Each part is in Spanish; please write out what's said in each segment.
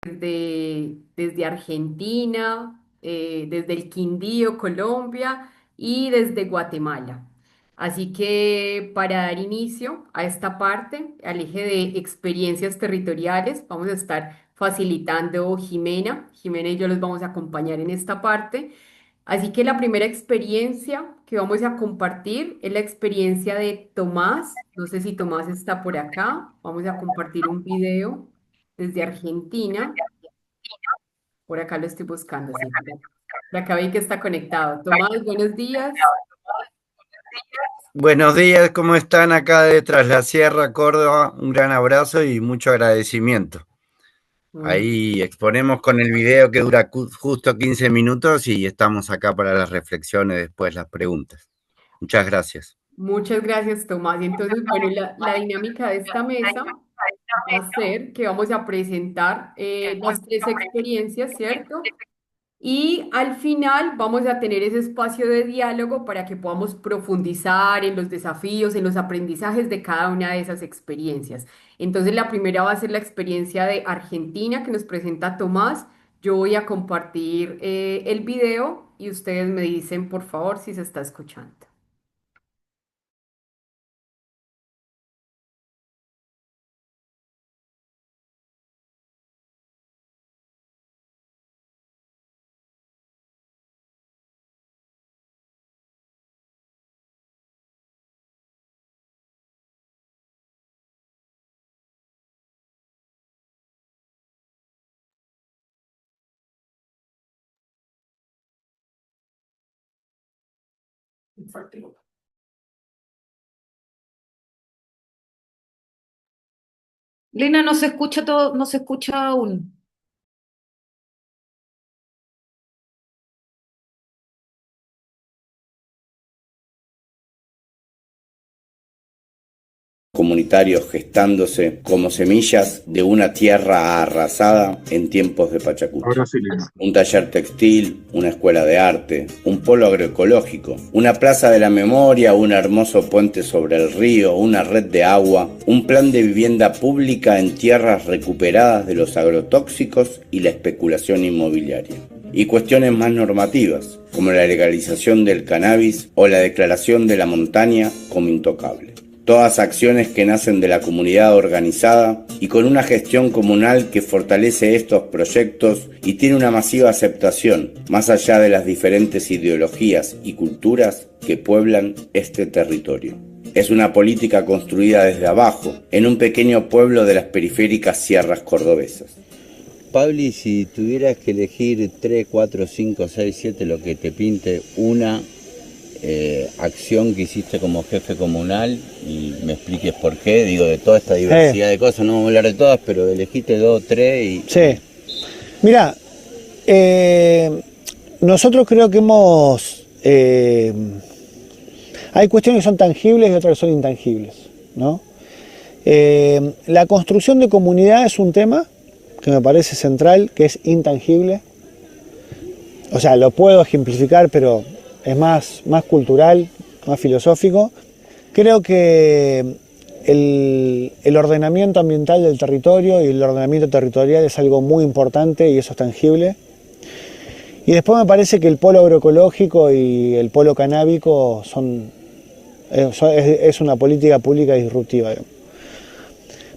desde Argentina, desde el Quindío, Colombia y desde Guatemala. Así que para dar inicio a esta parte, al eje de experiencias territoriales, vamos a estar facilitando Jimena. Jimena y yo los vamos a acompañar en esta parte. Así que la primera experiencia que vamos a compartir es la experiencia de Tomás. No sé si Tomás está por acá. Vamos a compartir un video desde Argentina. Por acá lo estoy buscando, sí. Por acá vi que está conectado. Tomás, buenos días. Buenos días, ¿cómo están acá de Tras la Sierra, Córdoba? Un gran abrazo y mucho agradecimiento. Muy Ahí exponemos con el video que dura justo 15 minutos y estamos acá para las reflexiones, después las preguntas. Muchas gracias. Muchas gracias, Tomás. Y entonces, bueno, la dinámica de esta mesa va a ser que vamos a presentar las tres experiencias, ¿cierto? Y al final vamos a tener ese espacio de diálogo para que podamos profundizar en los desafíos, en los aprendizajes de cada una de esas experiencias. Entonces, la primera va a ser la experiencia de Argentina que nos presenta Tomás. Yo voy a compartir el video y ustedes me dicen, por favor, si se está escuchando. Lina, no se escucha todo, no se escucha aún. Comunitarios gestándose como semillas de una tierra arrasada en tiempos de Pachacuti. Ahora sí, Lina. Un taller textil, una escuela de arte, un polo agroecológico, una plaza de la memoria, un hermoso puente sobre el río, una red de agua, un plan de vivienda pública en tierras recuperadas de los agrotóxicos y la especulación inmobiliaria. Y cuestiones más normativas, como la legalización del cannabis o la declaración de la montaña como intocable. Todas acciones que nacen de la comunidad organizada y con una gestión comunal que fortalece estos proyectos y tiene una masiva aceptación, más allá de las diferentes ideologías y culturas que pueblan este territorio. Es una política construida desde abajo, en un pequeño pueblo de las periféricas sierras cordobesas. Pabli, si tuvieras que elegir 3, 4, 5, 6, 7, lo que te pinte, una acción que hiciste como jefe comunal y me expliques por qué, digo, de toda esta diversidad de cosas, no vamos a hablar de todas, pero elegiste 2, 3 y... Sí, mira, nosotros creo que hay cuestiones que son tangibles y otras que son intangibles, ¿no? La construcción de comunidad es un tema que me parece central, que es intangible. O sea, lo puedo ejemplificar, pero es más cultural, más filosófico. Creo que el ordenamiento ambiental del territorio y el ordenamiento territorial es algo muy importante y eso es tangible. Y después me parece que el polo agroecológico y el polo canábico es una política pública disruptiva.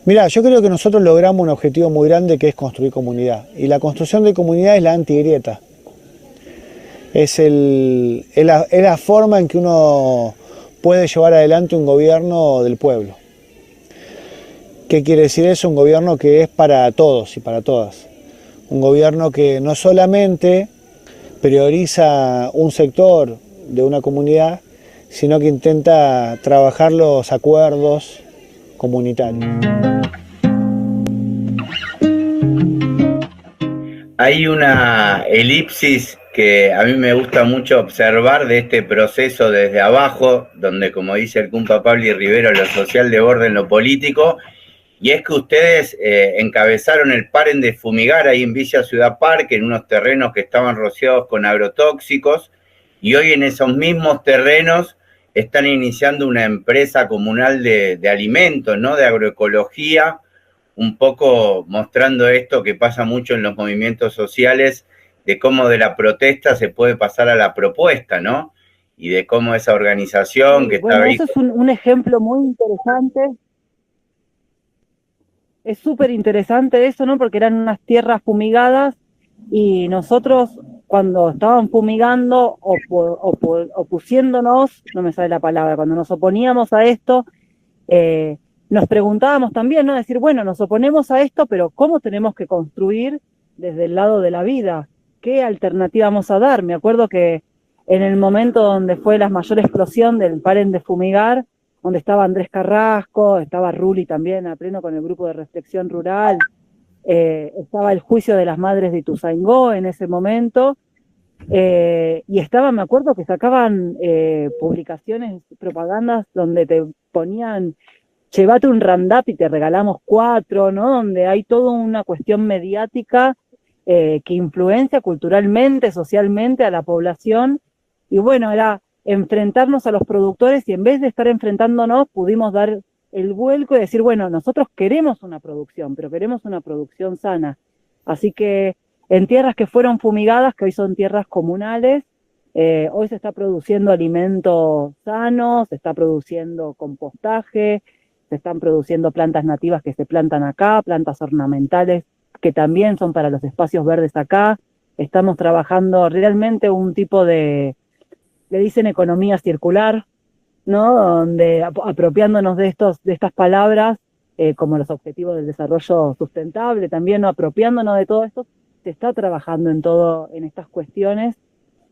Mirá, yo creo que nosotros logramos un objetivo muy grande que es construir comunidad. Y la construcción de comunidad es la antigrieta. Es la forma en que uno puede llevar adelante un gobierno del pueblo. ¿Qué quiere decir eso? Un gobierno que es para todos y para todas. Un gobierno que no solamente prioriza un sector de una comunidad, sino que intenta trabajar los acuerdos comunitarios. Hay una elipsis que a mí me gusta mucho observar de este proceso desde abajo, donde, como dice el cumpa Pablo Rivero, lo social desborda en lo político, y es que ustedes encabezaron el Paren de Fumigar ahí en Villa Ciudad Parque, en unos terrenos que estaban rociados con agrotóxicos, y hoy en esos mismos terrenos están iniciando una empresa comunal de alimentos, ¿no? De agroecología, un poco mostrando esto que pasa mucho en los movimientos sociales, de cómo de la protesta se puede pasar a la propuesta, ¿no? Y de cómo esa organización que Bueno, está ahí... eso es un ejemplo muy interesante. Es súper interesante eso, ¿no? Porque eran unas tierras fumigadas y nosotros cuando estaban fumigando opusiéndonos, no me sale la palabra, cuando nos oponíamos a esto, nos preguntábamos también, ¿no? Decir, bueno, nos oponemos a esto, pero ¿cómo tenemos que construir desde el lado de la vida? ¿Qué alternativa vamos a dar? Me acuerdo que en el momento donde fue la mayor explosión del Paren de Fumigar, donde estaba Andrés Carrasco, estaba Ruli también a pleno con el grupo de reflexión rural, estaba el juicio de las madres de Ituzaingó en ese momento, y estaba, me acuerdo que sacaban publicaciones, propagandas donde te ponían, llévate un Roundup y te regalamos 4, ¿no? Donde hay toda una cuestión mediática que influencia culturalmente, socialmente a la población, y bueno, era enfrentarnos a los productores y en vez de estar enfrentándonos pudimos dar el vuelco y decir, bueno, nosotros queremos una producción, pero queremos una producción sana. Así que en tierras que fueron fumigadas, que hoy son tierras comunales, hoy se está produciendo alimentos sanos, se está produciendo compostaje, se están produciendo plantas nativas que se plantan acá, plantas ornamentales que también son para los espacios verdes acá. Estamos trabajando realmente un tipo de, le dicen economía circular, ¿no? Donde apropiándonos de estas palabras, como los objetivos del desarrollo sustentable, también ¿no? Apropiándonos de todo esto, se está trabajando en estas cuestiones,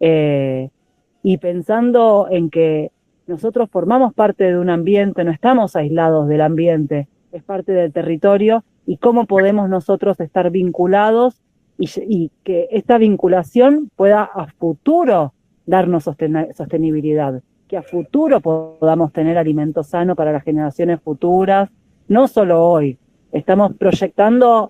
y pensando en que nosotros formamos parte de un ambiente, no estamos aislados del ambiente, es parte del territorio, y cómo podemos nosotros estar vinculados y que esta vinculación pueda a futuro darnos sostenibilidad, que a futuro podamos tener alimento sano para las generaciones futuras, no solo hoy. Estamos proyectando,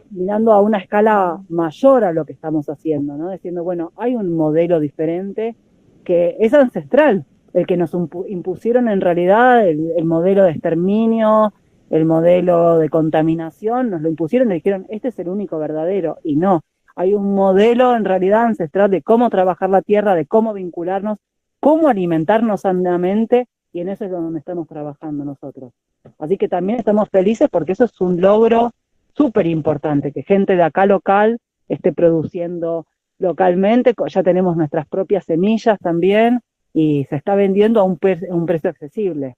mirando a una escala mayor a lo que estamos haciendo, ¿no? Diciendo, bueno, hay un modelo diferente que es ancestral, el que nos impusieron en realidad, el modelo de exterminio, el modelo de contaminación, nos lo impusieron y dijeron, este es el único verdadero, y no. Hay un modelo en realidad ancestral de cómo trabajar la tierra, de cómo vincularnos, cómo alimentarnos sanamente, y en eso es donde estamos trabajando nosotros. Así que también estamos felices porque eso es un logro súper importante, que gente de acá local esté produciendo localmente, ya tenemos nuestras propias semillas también, y se está vendiendo a un precio accesible.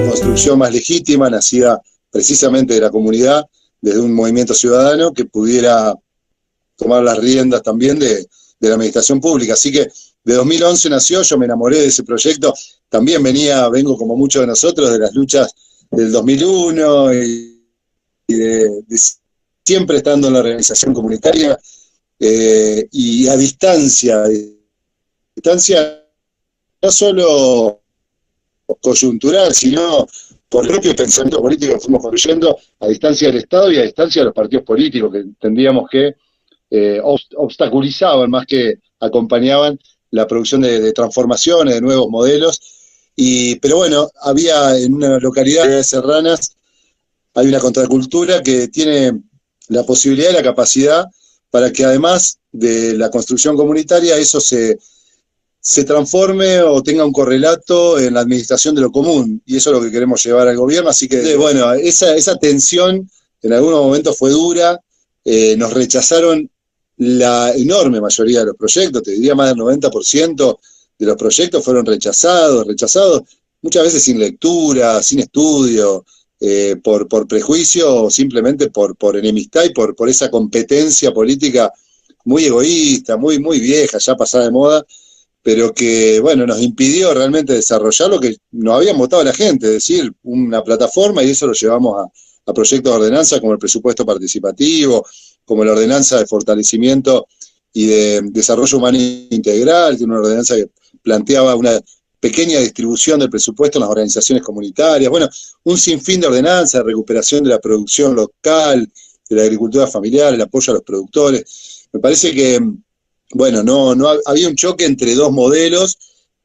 Construcción más legítima, nacida precisamente de la comunidad, desde un movimiento ciudadano que pudiera tomar las riendas también de la administración pública. Así que de 2011 nació, yo me enamoré de ese proyecto, también vengo como muchos de nosotros de las luchas del 2001 y de siempre estando en la organización comunitaria, y a distancia no solo coyuntural, sino por el propio pensamiento político que fuimos construyendo a distancia del Estado y a distancia de los partidos políticos, que entendíamos que obstaculizaban más que acompañaban la producción de transformaciones, de nuevos modelos. Pero bueno, había en una localidad de Serranas, hay una contracultura que tiene la posibilidad y la capacidad para que además de la construcción comunitaria, eso se transforme o tenga un correlato en la administración de lo común, y eso es lo que queremos llevar al gobierno. Así que, bueno, esa tensión en algunos momentos fue dura, nos rechazaron la enorme mayoría de los proyectos, te diría más del 90% de los proyectos fueron rechazados, muchas veces sin lectura, sin estudio, por prejuicio o simplemente por enemistad y por esa competencia política muy egoísta, muy vieja, ya pasada de moda, pero que, bueno, nos impidió realmente desarrollar lo que nos habían votado la gente, es decir, una plataforma, y eso lo llevamos a proyectos de ordenanza como el presupuesto participativo, como la ordenanza de fortalecimiento y de desarrollo humano integral, una ordenanza que planteaba una pequeña distribución del presupuesto en las organizaciones comunitarias, bueno, un sinfín de ordenanzas, de recuperación de la producción local, de la agricultura familiar, el apoyo a los productores. Me parece que, bueno, no había un choque entre dos modelos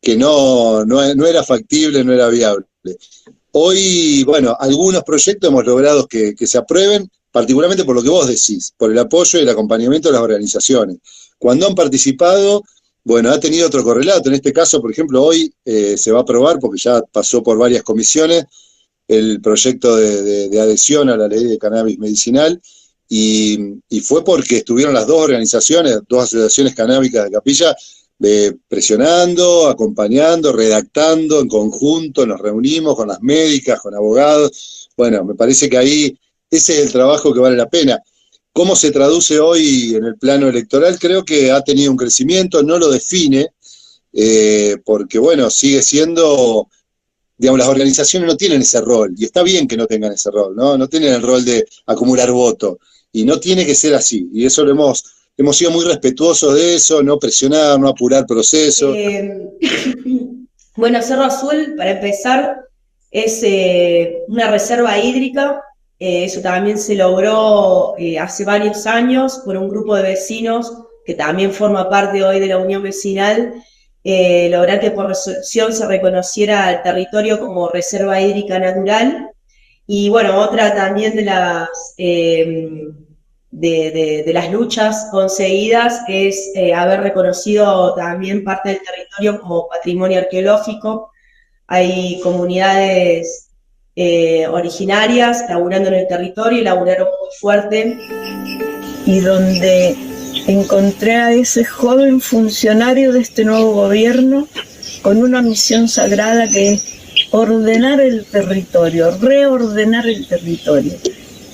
que no era factible, no era viable. Hoy, bueno, algunos proyectos hemos logrado que se aprueben, particularmente por lo que vos decís, por el apoyo y el acompañamiento de las organizaciones. Cuando han participado, bueno, ha tenido otro correlato. En este caso, por ejemplo, hoy se va a aprobar, porque ya pasó por varias comisiones, el proyecto de adhesión a la ley de cannabis medicinal, y fue porque estuvieron las dos organizaciones, dos asociaciones canábicas de Capilla, presionando, acompañando, redactando en conjunto, nos reunimos con las médicas, con abogados. Bueno, me parece que ahí ese es el trabajo que vale la pena. ¿Cómo se traduce hoy en el plano electoral? Creo que ha tenido un crecimiento, no lo define, porque bueno, sigue siendo, digamos, las organizaciones no tienen ese rol, y está bien que no tengan ese rol, no tienen el rol de acumular votos, y no tiene que ser así, y eso lo hemos sido muy respetuosos de eso, no presionar, no apurar procesos. Bueno, Cerro Azul, para empezar, es una reserva hídrica. Eso también se logró hace varios años por un grupo de vecinos que también forma parte hoy de la Unión Vecinal, lograr que por resolución se reconociera el territorio como reserva hídrica natural. Y bueno, otra también de las luchas conseguidas es haber reconocido también parte del territorio como patrimonio arqueológico. Hay comunidades originarias laburando en el territorio y laburaron muy fuerte. Y donde encontré a ese joven funcionario de este nuevo gobierno con una misión sagrada que es ordenar el territorio, reordenar el territorio,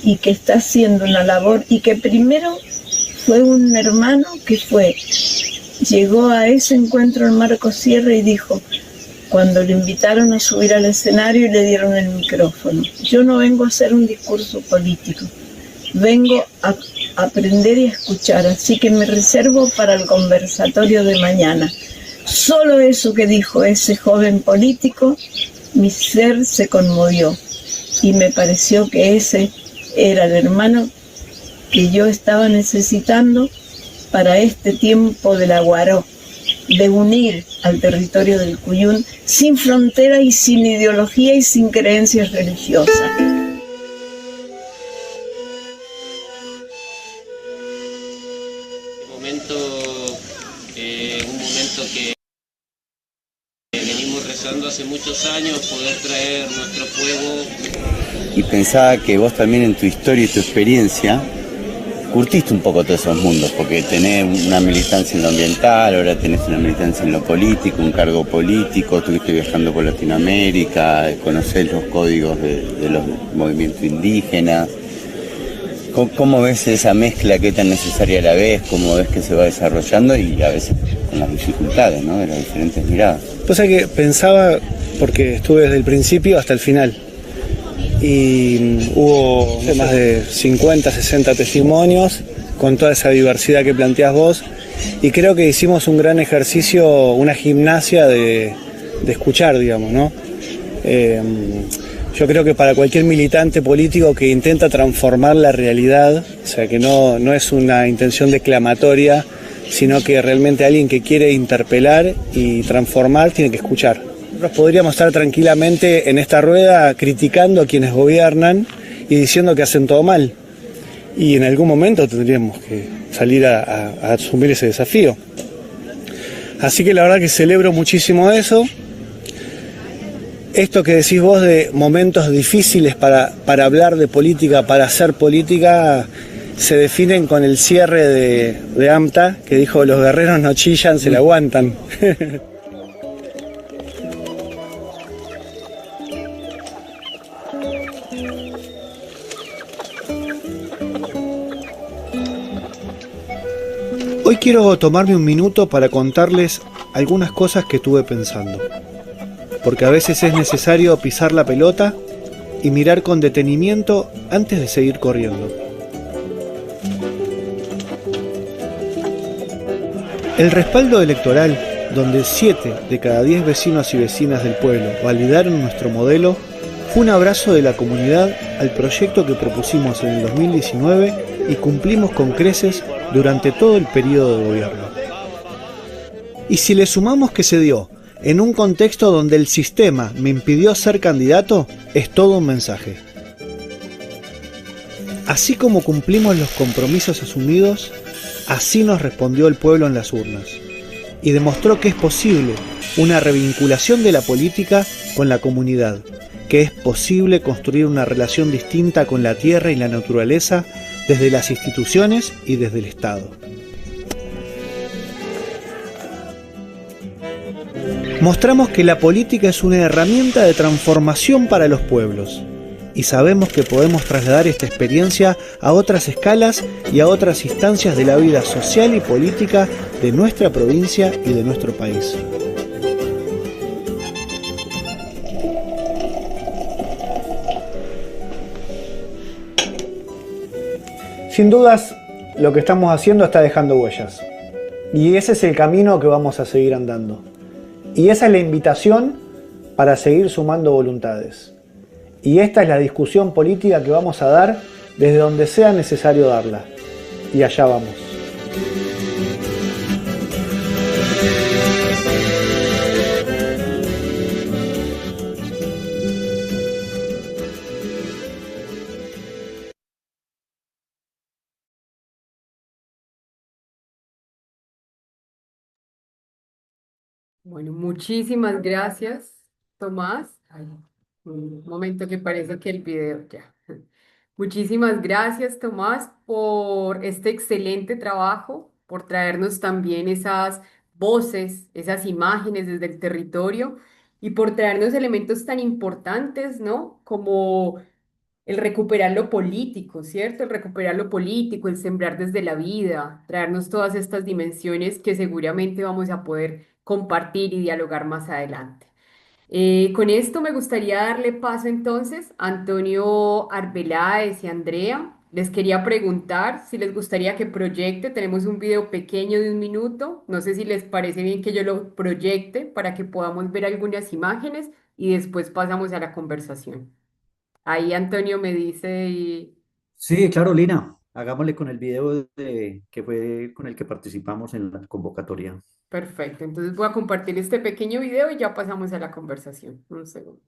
y que está haciendo una labor, y que primero fue un hermano que llegó a ese encuentro en Marcos Sierra y dijo, cuando le invitaron a subir al escenario y le dieron el micrófono, yo no vengo a hacer un discurso político, vengo a aprender y a escuchar, así que me reservo para el conversatorio de mañana. Solo eso que dijo ese joven político, mi ser se conmovió, y me pareció que ese era el hermano que yo estaba necesitando para este tiempo del Aguaró, de unir al territorio del Cuyún sin frontera y sin ideología y sin creencias religiosas. Un momento que venimos rezando hace muchos años, poder traer nuestro fuego. Y pensaba que vos también en tu historia y tu experiencia curtiste un poco todos esos mundos, porque tenés una militancia en lo ambiental, ahora tenés una militancia en lo político, un cargo político, estuviste viajando por Latinoamérica, conocés los códigos de los movimientos indígenas. ¿Cómo ves esa mezcla que tan necesaria a la vez? ¿Cómo ves que se va desarrollando? Y a veces con las dificultades, ¿no?, de las diferentes miradas. Pues es que pensaba, porque estuve desde el principio hasta el final, y hubo más de 50, 60 testimonios con toda esa diversidad que planteás vos, y creo que hicimos un gran ejercicio, una gimnasia de escuchar, digamos, ¿no? Yo creo que para cualquier militante político que intenta transformar la realidad, o sea, que no es una intención declamatoria, sino que realmente alguien que quiere interpelar y transformar tiene que escuchar. Nosotros podríamos estar tranquilamente en esta rueda criticando a quienes gobiernan y diciendo que hacen todo mal. Y en algún momento tendríamos que salir a asumir ese desafío. Así que la verdad que celebro muchísimo eso. Esto que decís vos de momentos difíciles para hablar de política, para hacer política, se definen con el cierre de AMTA, que dijo: los guerreros no chillan, se la aguantan. quiero tomarme un minuto para contarles algunas cosas que estuve pensando, porque a veces es necesario pisar la pelota y mirar con detenimiento antes de seguir corriendo. El respaldo electoral, donde 7 de cada 10 vecinos y vecinas del pueblo validaron nuestro modelo, fue un abrazo de la comunidad al proyecto que propusimos en el 2019 y cumplimos con creces durante todo el periodo de gobierno. Y si le sumamos que se dio en un contexto donde el sistema me impidió ser candidato, es todo un mensaje. Así como cumplimos los compromisos asumidos, así nos respondió el pueblo en las urnas, y demostró que es posible una revinculación de la política con la comunidad, que es posible construir una relación distinta con la tierra y la naturaleza desde las instituciones y desde el Estado. Mostramos que la política es una herramienta de transformación para los pueblos, y sabemos que podemos trasladar esta experiencia a otras escalas y a otras instancias de la vida social y política de nuestra provincia y de nuestro país. Sin dudas, lo que estamos haciendo está dejando huellas, y ese es el camino que vamos a seguir andando. Y esa es la invitación para seguir sumando voluntades. Y esta es la discusión política que vamos a dar desde donde sea necesario darla. Y allá vamos. Bueno, muchísimas gracias, Tomás. Ay, un momento que parece que el video ya. Muchísimas gracias, Tomás, por este excelente trabajo, por traernos también esas voces, esas imágenes desde el territorio y por traernos elementos tan importantes, ¿no? Como el recuperar lo político, ¿cierto? El recuperar lo político, el sembrar desde la vida, traernos todas estas dimensiones que seguramente vamos a poder compartir y dialogar más adelante. Con esto me gustaría darle paso entonces a Antonio Arbeláez y Andrea. Les quería preguntar si les gustaría que proyecte. Tenemos un video pequeño de 1 minuto. No sé si les parece bien que yo lo proyecte para que podamos ver algunas imágenes y después pasamos a la conversación. Ahí Antonio me dice y... Sí, claro, Lina. Hagámosle con el video que fue con el que participamos en la convocatoria. Perfecto, entonces voy a compartir este pequeño video y ya pasamos a la conversación. Un segundo.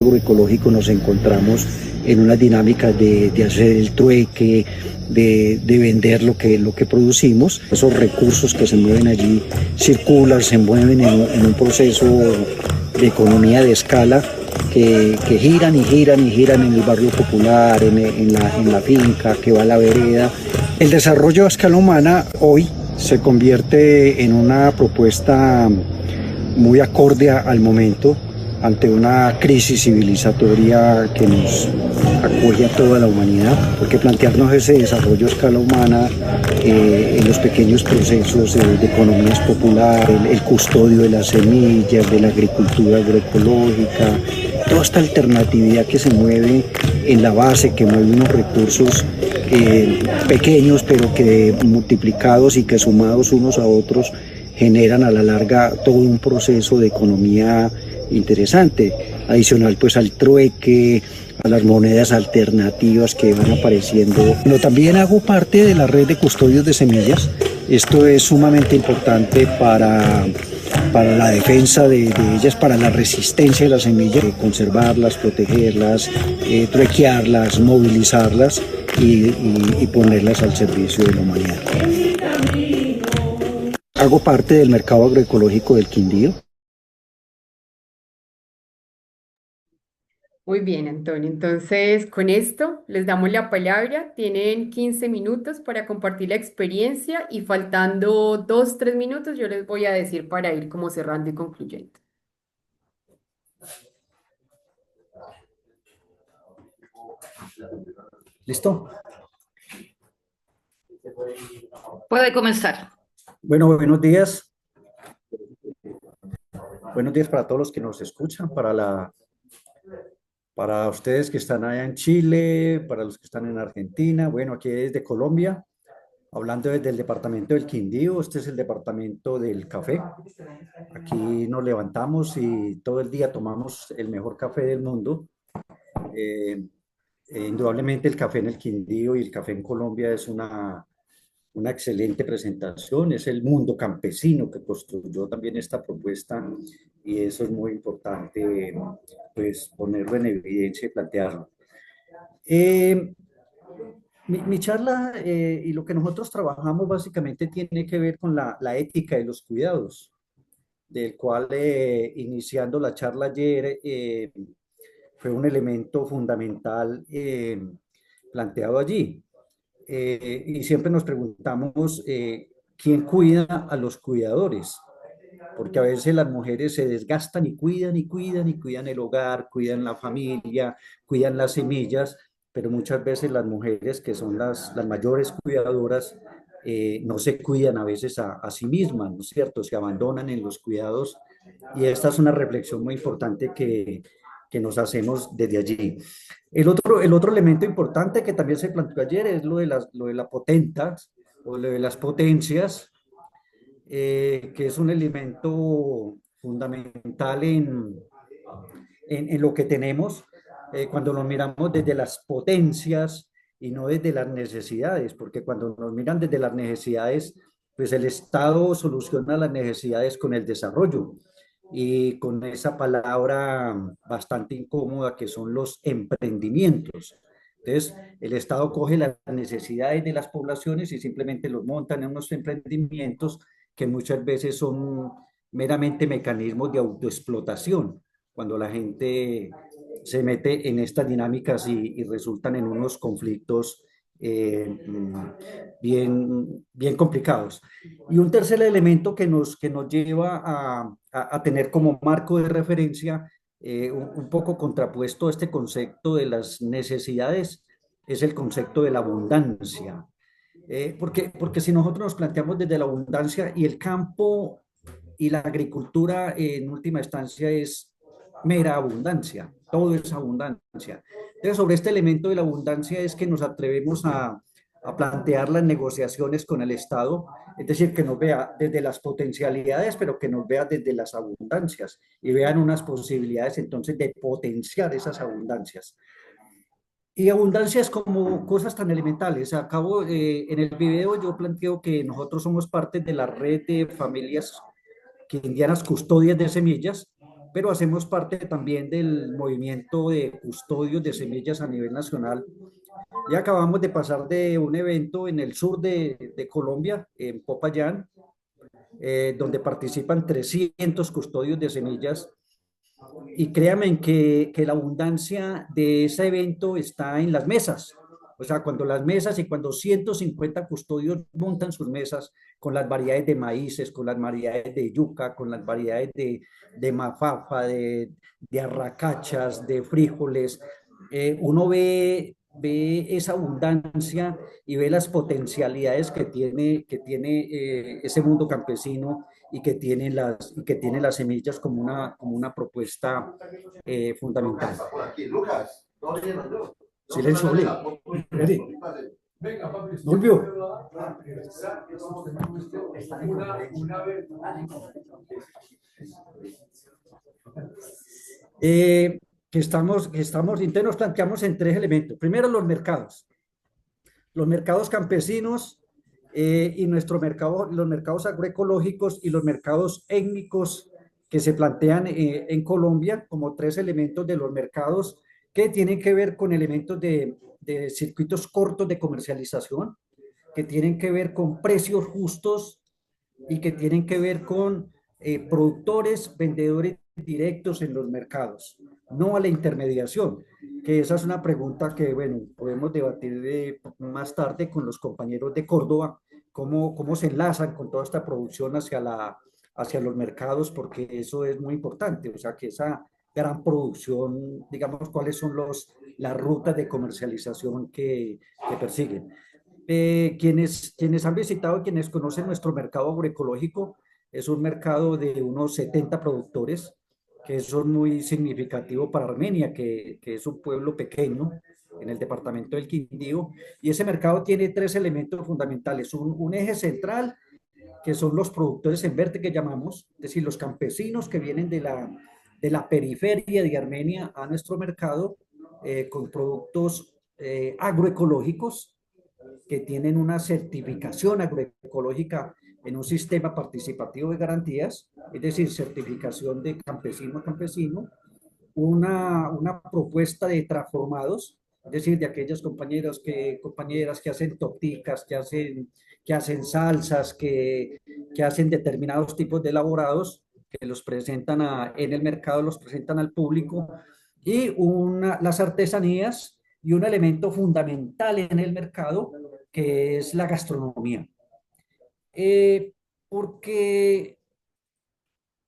Agroecológico nos encontramos en una dinámica de hacer el trueque, de vender lo que producimos. Esos recursos que se mueven allí circulan, se mueven en un proceso de economía de escala que giran y giran y giran en el barrio popular, en la finca, que va a la vereda. El desarrollo a escala humana hoy se convierte en una propuesta muy acorde al momento, ante una crisis civilizatoria que nos acoge a toda la humanidad, porque plantearnos ese desarrollo a escala humana en los pequeños procesos de economías populares, el custodio de las semillas, de la agricultura agroecológica, toda esta alternatividad que se mueve en la base, que mueve unos recursos pequeños, pero que multiplicados y que sumados unos a otros generan a la larga todo un proceso de economía interesante, adicional pues al trueque, a las monedas alternativas que van apareciendo. Pero también hago parte de la red de custodios de semillas. Esto es sumamente importante para para la defensa de ellas, para la resistencia de las semillas, conservarlas, protegerlas, truequearlas, movilizarlas y ponerlas al servicio de la humanidad. Hago parte del mercado agroecológico del Quindío. Muy bien, Antonio. Entonces, con esto les damos la palabra. Tienen 15 minutos para compartir la experiencia y faltando 2, 3 minutos yo les voy a decir para ir como cerrando y concluyendo. ¿Listo? Puede comenzar. Bueno, buenos días. Buenos días para todos los que nos escuchan, para ustedes que están allá en Chile, para los que están en Argentina. Bueno, aquí desde Colombia, hablando desde el departamento del Quindío. Este es el departamento del café. Aquí nos levantamos y todo el día tomamos el mejor café del mundo. Indudablemente el café en el Quindío y el café en Colombia es una excelente presentación. Es el mundo campesino que construyó también esta propuesta y eso es muy importante, pues ponerlo en evidencia y plantearlo. Mi charla y lo que nosotros trabajamos básicamente tiene que ver con la ética de los cuidados, del cual iniciando la charla ayer fue un elemento fundamental planteado allí. Y siempre nos preguntamos quién cuida a los cuidadores, porque a veces las mujeres se desgastan y cuidan y cuidan y cuidan el hogar, cuidan la familia, cuidan las semillas, pero muchas veces las mujeres que son las mayores cuidadoras no se cuidan a veces a sí mismas, ¿no es cierto? Se abandonan en los cuidados y esta es una reflexión muy importante que nos hacemos desde allí. El otro elemento importante que también se planteó ayer es lo de la potenta o lo de las potencias, que es un elemento fundamental en lo que tenemos cuando nos miramos desde las potencias y no desde las necesidades, porque cuando nos miran desde las necesidades, pues el Estado soluciona las necesidades con el desarrollo y con esa palabra bastante incómoda que son los emprendimientos. Entonces, el Estado coge las necesidades de las poblaciones y simplemente los montan en unos emprendimientos que muchas veces son meramente mecanismos de autoexplotación, cuando la gente se mete en estas dinámicas y resultan en unos conflictos bien complicados. Y un tercer elemento que nos lleva a tener como marco de referencia un poco contrapuesto a este concepto de las necesidades es el concepto de la abundancia. Porque si nosotros nos planteamos desde la abundancia y el campo y la agricultura en última instancia es mera abundancia, todo es abundancia. Entonces, sobre este elemento de la abundancia es que nos atrevemos a plantear las negociaciones con el Estado, es decir, que nos vea desde las potencialidades, pero que nos vea desde las abundancias y vean unas posibilidades entonces de potenciar esas abundancias. Y abundancias como cosas tan elementales. Acabo, en el video yo planteo que nosotros somos parte de la red de familias quindianas custodias de semillas, pero hacemos parte también del movimiento de custodios de semillas a nivel nacional. Y acabamos de pasar de un evento en el sur de Colombia, en Popayán, donde participan 300 custodios de semillas. Y créanme que la abundancia de ese evento está en las mesas. O sea, cuando las mesas y cuando 150 custodios montan sus mesas con las variedades de maíces, con las variedades de yuca, con las variedades de mafafa, de arracachas, de frijoles, uno ve esa abundancia y ve las potencialidades que tiene ese mundo campesino y que tiene las semillas como una propuesta fundamental. Silencio, volvió. Que estamos, entonces nos planteamos en tres elementos. Primero, los mercados campesinos y nuestro mercado, los mercados agroecológicos y los mercados étnicos que se plantean en Colombia como tres elementos de los mercados que tienen que ver con elementos de circuitos cortos de comercialización, que tienen que ver con precios justos y que tienen que ver con productores, vendedores directos en los mercados, no a la intermediación, que esa es una pregunta que, bueno, podemos debatir más tarde con los compañeros de Córdoba, cómo se enlazan con toda esta producción hacia los mercados, porque eso es muy importante, o sea, que esa gran producción, digamos, cuáles son las rutas de comercialización que persiguen. Quienes han visitado, quienes conocen nuestro mercado agroecológico, es un mercado de unos 70 productores, que eso es muy significativo para Armenia, que es un pueblo pequeño en el departamento del Quindío, y ese mercado tiene tres elementos fundamentales, un eje central, que son los productores en verde que llamamos, es decir, los campesinos que vienen de la periferia de Armenia a nuestro mercado, con productos agroecológicos, que tienen una certificación agroecológica en un sistema participativo de garantías, es decir, certificación de campesino a campesino, una propuesta de transformados, es decir, de aquellas compañeras que hacen torticas, que hacen salsas, que hacen determinados tipos de elaborados, que los presentan en el mercado, los presentan al público, y las artesanías y un elemento fundamental en el mercado, que es la gastronomía. Porque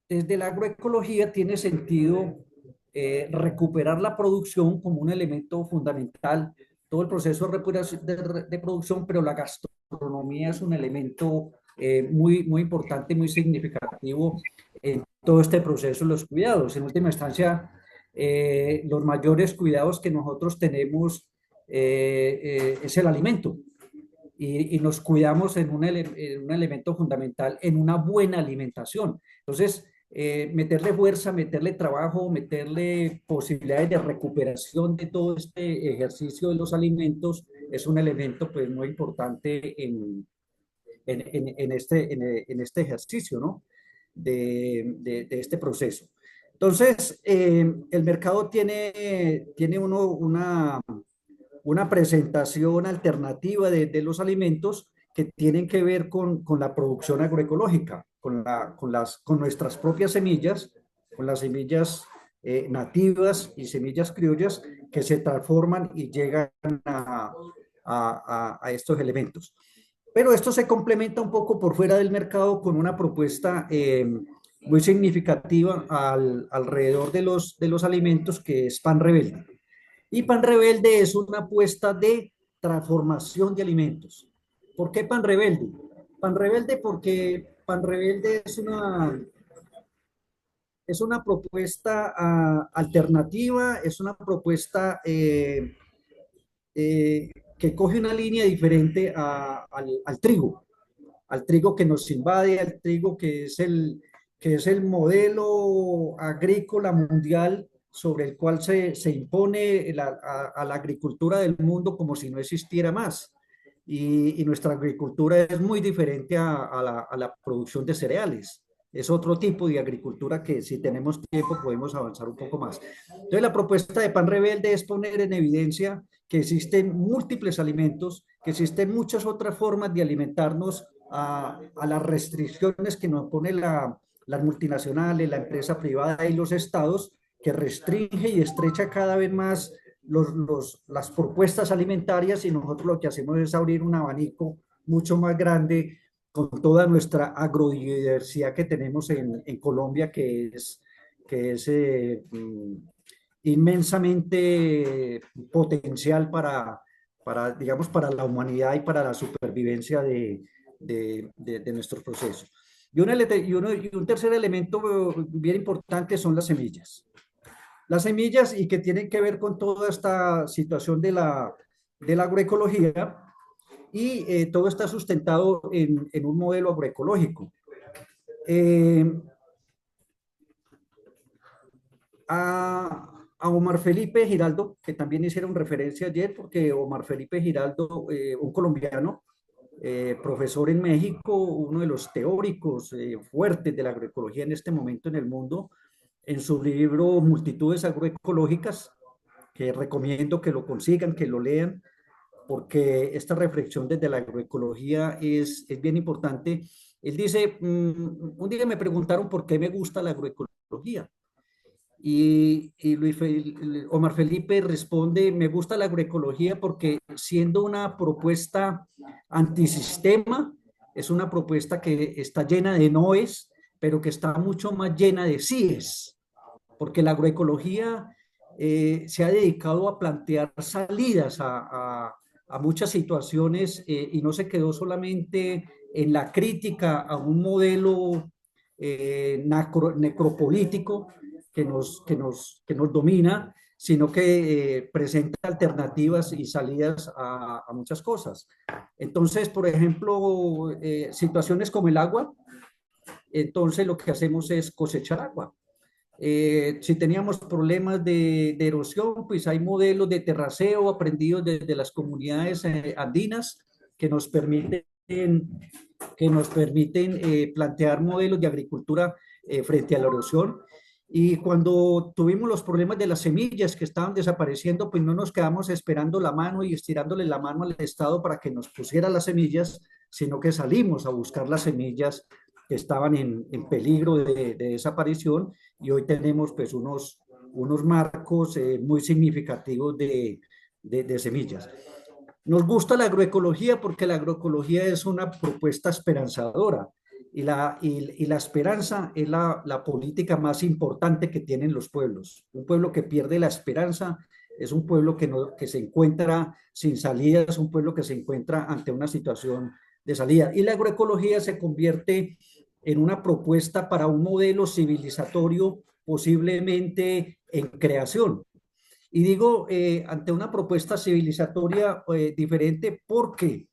desde la agroecología tiene sentido recuperar la producción como un elemento fundamental, todo el proceso de producción, pero la gastronomía es un elemento muy, muy importante, muy significativo en todo este proceso de los cuidados. En última instancia, los mayores cuidados que nosotros tenemos es el alimento. Y nos cuidamos en un elemento fundamental, en una buena alimentación. Entonces, meterle fuerza, meterle trabajo, meterle posibilidades de recuperación de todo este ejercicio de los alimentos es un elemento pues muy importante en este ejercicio, ¿no? de este proceso. Entonces, el mercado tiene una presentación alternativa de los alimentos que tienen que ver con la producción agroecológica, con nuestras propias semillas, con las semillas nativas y semillas criollas que se transforman y llegan a estos elementos. Pero esto se complementa un poco por fuera del mercado con una propuesta muy significativa alrededor de los alimentos, que es Pan Rebelde. Y Pan Rebelde es una apuesta de transformación de alimentos. ¿Por qué Pan Rebelde? Pan Rebelde porque Pan Rebelde es una propuesta alternativa, es una propuesta que coge una línea diferente al trigo que nos invade, al trigo que es el modelo agrícola mundial sobre el cual se impone a la agricultura del mundo como si no existiera más. Y nuestra agricultura es muy diferente a la producción de cereales. Es otro tipo de agricultura que, si tenemos tiempo, podemos avanzar un poco más. Entonces, la propuesta de Pan Rebelde es poner en evidencia que existen múltiples alimentos, que existen muchas otras formas de alimentarnos a las restricciones que nos pone las multinacionales, la empresa privada y los estados, que restringe y estrecha cada vez más las propuestas alimentarias, y nosotros lo que hacemos es abrir un abanico mucho más grande con toda nuestra agrodiversidad que tenemos en Colombia, que es inmensamente potencial digamos, para la humanidad y para la supervivencia de nuestros procesos. Y un tercer elemento bien importante son las semillas. Las semillas, y que tienen que ver con toda esta situación de la agroecología, y todo está sustentado en un modelo agroecológico. A Omar Felipe Giraldo, que también hicieron referencia ayer, porque Omar Felipe Giraldo, un colombiano, profesor en México, uno de los teóricos fuertes de la agroecología en este momento en el mundo, en su libro Multitudes Agroecológicas, que recomiendo que lo consigan, que lo lean, porque esta reflexión desde la agroecología es bien importante. Él dice, un día me preguntaron por qué me gusta la agroecología. Y Omar Felipe responde, me gusta la agroecología porque siendo una propuesta antisistema, es una propuesta que está llena de noes, pero que está mucho más llena de síes, porque la agroecología se ha dedicado a plantear salidas a muchas situaciones y no se quedó solamente en la crítica a un modelo necropolítico que nos domina, sino que presenta alternativas y salidas a muchas cosas. Entonces, por ejemplo, situaciones como el agua, entonces lo que hacemos es cosechar agua. Si teníamos problemas de erosión, pues hay modelos de terraceo aprendidos desde las comunidades andinas que nos permiten plantear modelos de agricultura frente a la erosión. Y cuando tuvimos los problemas de las semillas que estaban desapareciendo, pues no nos quedamos esperando la mano y estirándole la mano al Estado para que nos pusiera las semillas, sino que salimos a buscar las semillas que estaban en peligro de desaparición, y hoy tenemos pues unos marcos muy significativos de semillas. Nos gusta la agroecología porque la agroecología es una propuesta esperanzadora y la esperanza es la política más importante que tienen los pueblos. Un pueblo que pierde la esperanza es un pueblo que se encuentra sin salida, es un pueblo que se encuentra ante una situación de salida. Y la agroecología se convierte en una propuesta para un modelo civilizatorio posiblemente en creación. Y digo, ante una propuesta civilizatoria diferente, porque,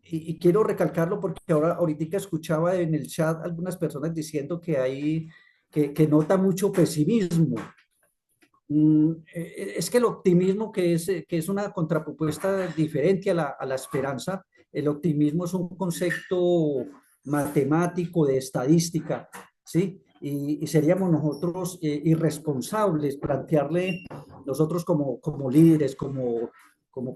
y quiero recalcarlo porque ahorita escuchaba en el chat algunas personas diciendo que nota mucho pesimismo. Es que el optimismo, que es una contrapropuesta diferente a la esperanza, el optimismo es un concepto matemático de estadística, ¿sí? Y seríamos nosotros irresponsables plantearle, nosotros como líderes, como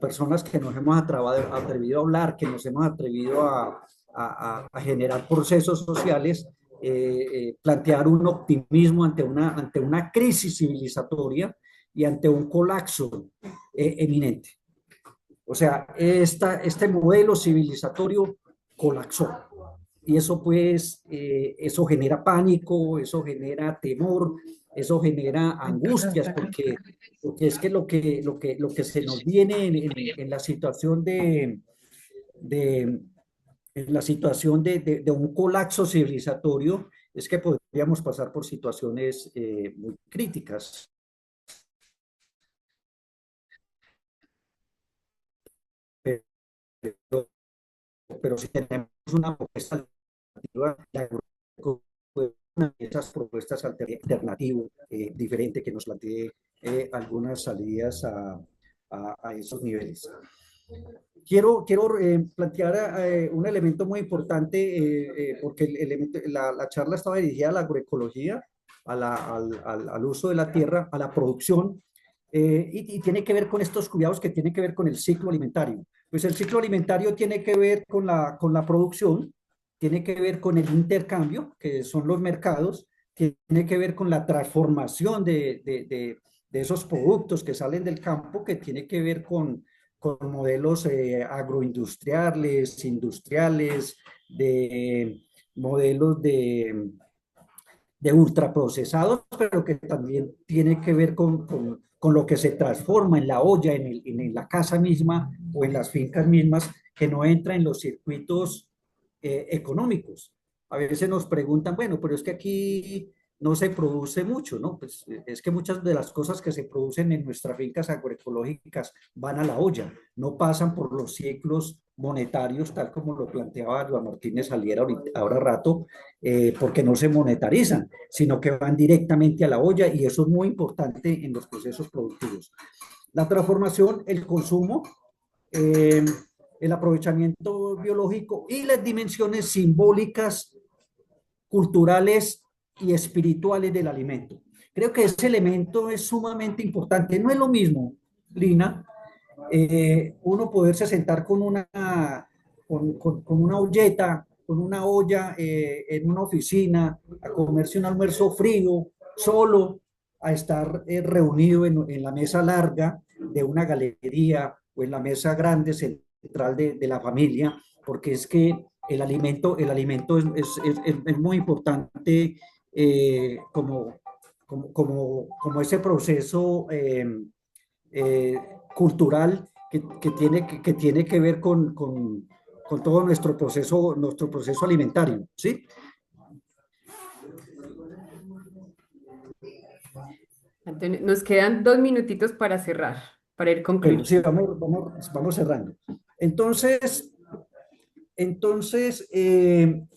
personas que nos hemos atrevido a hablar, que nos hemos atrevido a generar procesos sociales, plantear un optimismo ante una crisis civilizatoria y ante un colapso eminente. O sea, este modelo civilizatorio colapsó. Y eso pues, eso genera pánico, eso genera temor, eso genera angustias, porque es que lo que se nos viene en la situación en la situación de un colapso civilizatorio es que podríamos pasar por situaciones muy críticas. Pero si tenemos una propuesta alternativa, una de esas propuestas alternativas diferente que nos plantee algunas salidas a esos niveles. Quiero plantear un elemento muy importante porque la charla estaba dirigida a la agroecología, al uso de la tierra, a la producción, y tiene que ver con estos cuidados que tienen que ver con el ciclo alimentario. Pues el ciclo alimentario tiene que ver con la producción, tiene que ver con el intercambio, que son los mercados, tiene que ver con la transformación de esos productos que salen del campo, que tiene que ver con modelos agroindustriales, industriales, de modelos de ultraprocesados, pero que también tiene que ver con lo que se transforma en la olla, en la casa misma o en las fincas mismas, que no entra en los circuitos económicos. A veces nos preguntan, bueno, pero es que aquí no se produce mucho, ¿no? Pues es que muchas de las cosas que se producen en nuestras fincas agroecológicas van a la olla, no pasan por los ciclos monetarios, tal como lo planteaba Joan Martínez Saliera ahora rato, porque no se monetarizan, sino que van directamente a la olla, y eso es muy importante en los procesos productivos. La transformación, el consumo, el aprovechamiento biológico y las dimensiones simbólicas, culturales y espirituales del alimento. Creo que ese elemento es sumamente importante. No es lo mismo, Lina, uno poderse sentar con una olleta, con una olla en una oficina, a comerse un almuerzo frío, solo, a estar reunido en la mesa larga de una galería o en la mesa grande central de la familia, porque es que el alimento es muy importante como ese proceso eh, cultural que tiene que ver con todo nuestro proceso alimentario, ¿sí? Antonio, nos quedan 2 minutitos para cerrar, para ir Bueno, sí, concluyendo. vamos cerrando.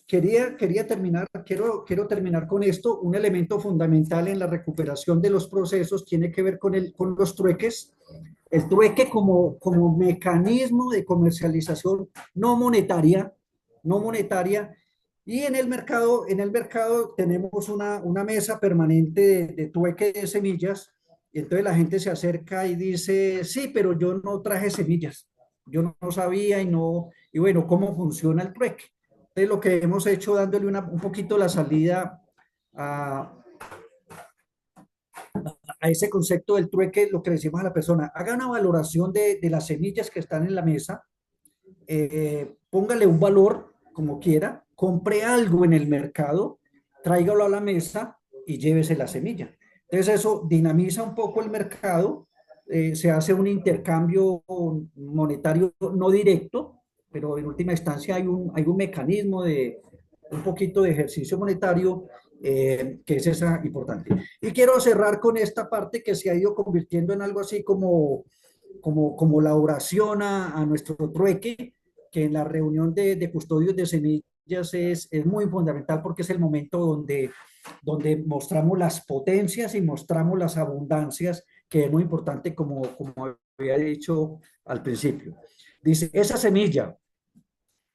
Quería terminar, quiero terminar con esto. Un elemento fundamental en la recuperación de los procesos tiene que ver con los trueques. El trueque como mecanismo de comercialización no monetaria, y en el mercado tenemos una mesa permanente de trueque de semillas, y entonces la gente se acerca y dice, sí, pero yo no traje semillas, yo no sabía y bueno, ¿cómo funciona el trueque? Entonces lo que hemos hecho dándole un poquito la salida a, a ese concepto del trueque, lo que le decimos a la persona, haga una valoración de las semillas que están en la mesa, póngale un valor como quiera, compre algo en el mercado, tráigalo a la mesa y llévese la semilla. Entonces eso dinamiza un poco el mercado, se hace un intercambio monetario no directo, pero en última instancia hay un mecanismo de un poquito de ejercicio monetario que es esa importante. Y quiero cerrar con esta parte que se ha ido convirtiendo en algo así como la oración a nuestro trueque, que en la reunión de custodios de semillas es muy fundamental porque es el momento donde mostramos las potencias y mostramos las abundancias, que es muy importante como había dicho al principio. Dice, esa semilla,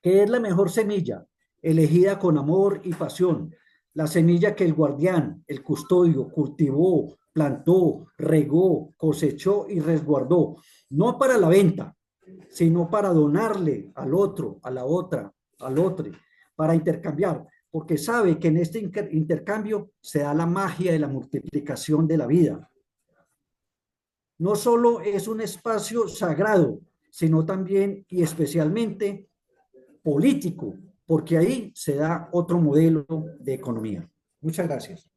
que es la mejor semilla, elegida con amor y pasión, la semilla que el guardián, el custodio, cultivó, plantó, regó, cosechó y resguardó, no para la venta, sino para donarle al otro, a la otra, al otro, para intercambiar, porque sabe que en este intercambio se da la magia de la multiplicación de la vida. No solo es un espacio sagrado, sino también y especialmente político, porque ahí se da otro modelo de economía. Muchas gracias.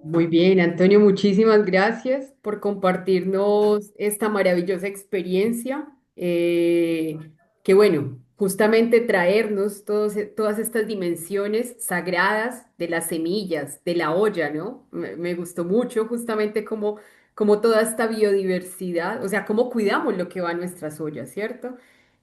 Muy bien, Antonio, muchísimas gracias por compartirnos esta maravillosa experiencia. Que bueno, justamente traernos todas estas dimensiones sagradas de las semillas, de la olla, ¿no? Me gustó mucho justamente como toda esta biodiversidad, o sea, cómo cuidamos lo que va a nuestras ollas, ¿cierto?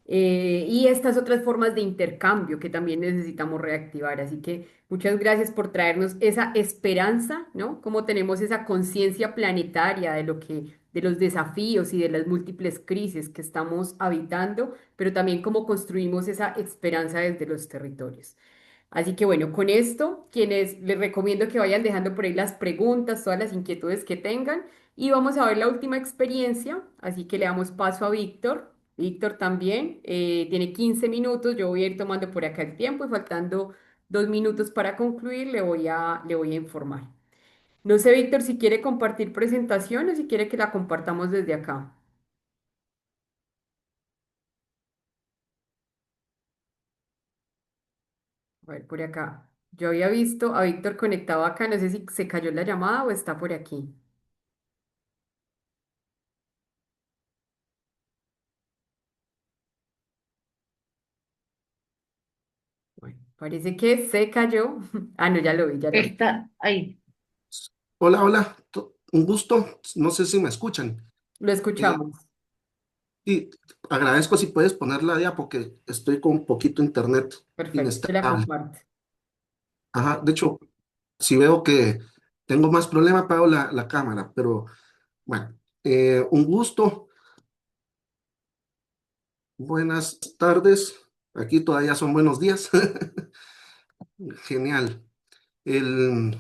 Y estas otras formas de intercambio que también necesitamos reactivar. Así que muchas gracias por traernos esa esperanza, ¿no? Como tenemos esa conciencia planetaria de los desafíos y de las múltiples crisis que estamos habitando, pero también cómo construimos esa esperanza desde los territorios. Así que bueno, con esto, quienes les recomiendo que vayan dejando por ahí las preguntas, todas las inquietudes que tengan, y vamos a ver la última experiencia, así que le damos paso a Víctor. Víctor también tiene 15 minutos, yo voy a ir tomando por acá el tiempo y faltando 2 minutos para concluir, le voy a informar. No sé, Víctor, si quiere compartir presentación o si quiere que la compartamos desde acá. A ver, por acá. Yo había visto a Víctor conectado acá, no sé si se cayó la llamada o está por aquí. Bueno, parece que se cayó. Ah, no, ya lo vi, ya lo vi. Está ahí. Hola, hola, un gusto. No sé si me escuchan. Lo Eh, escuchamos. y agradezco si puedes poner la diapo porque estoy con un poquito internet Perfecto, se la inestable. comparto. Ajá, de hecho, si veo que tengo más problema, apago la cámara, pero bueno, un gusto. Buenas tardes. Aquí todavía son buenos días. Genial. El,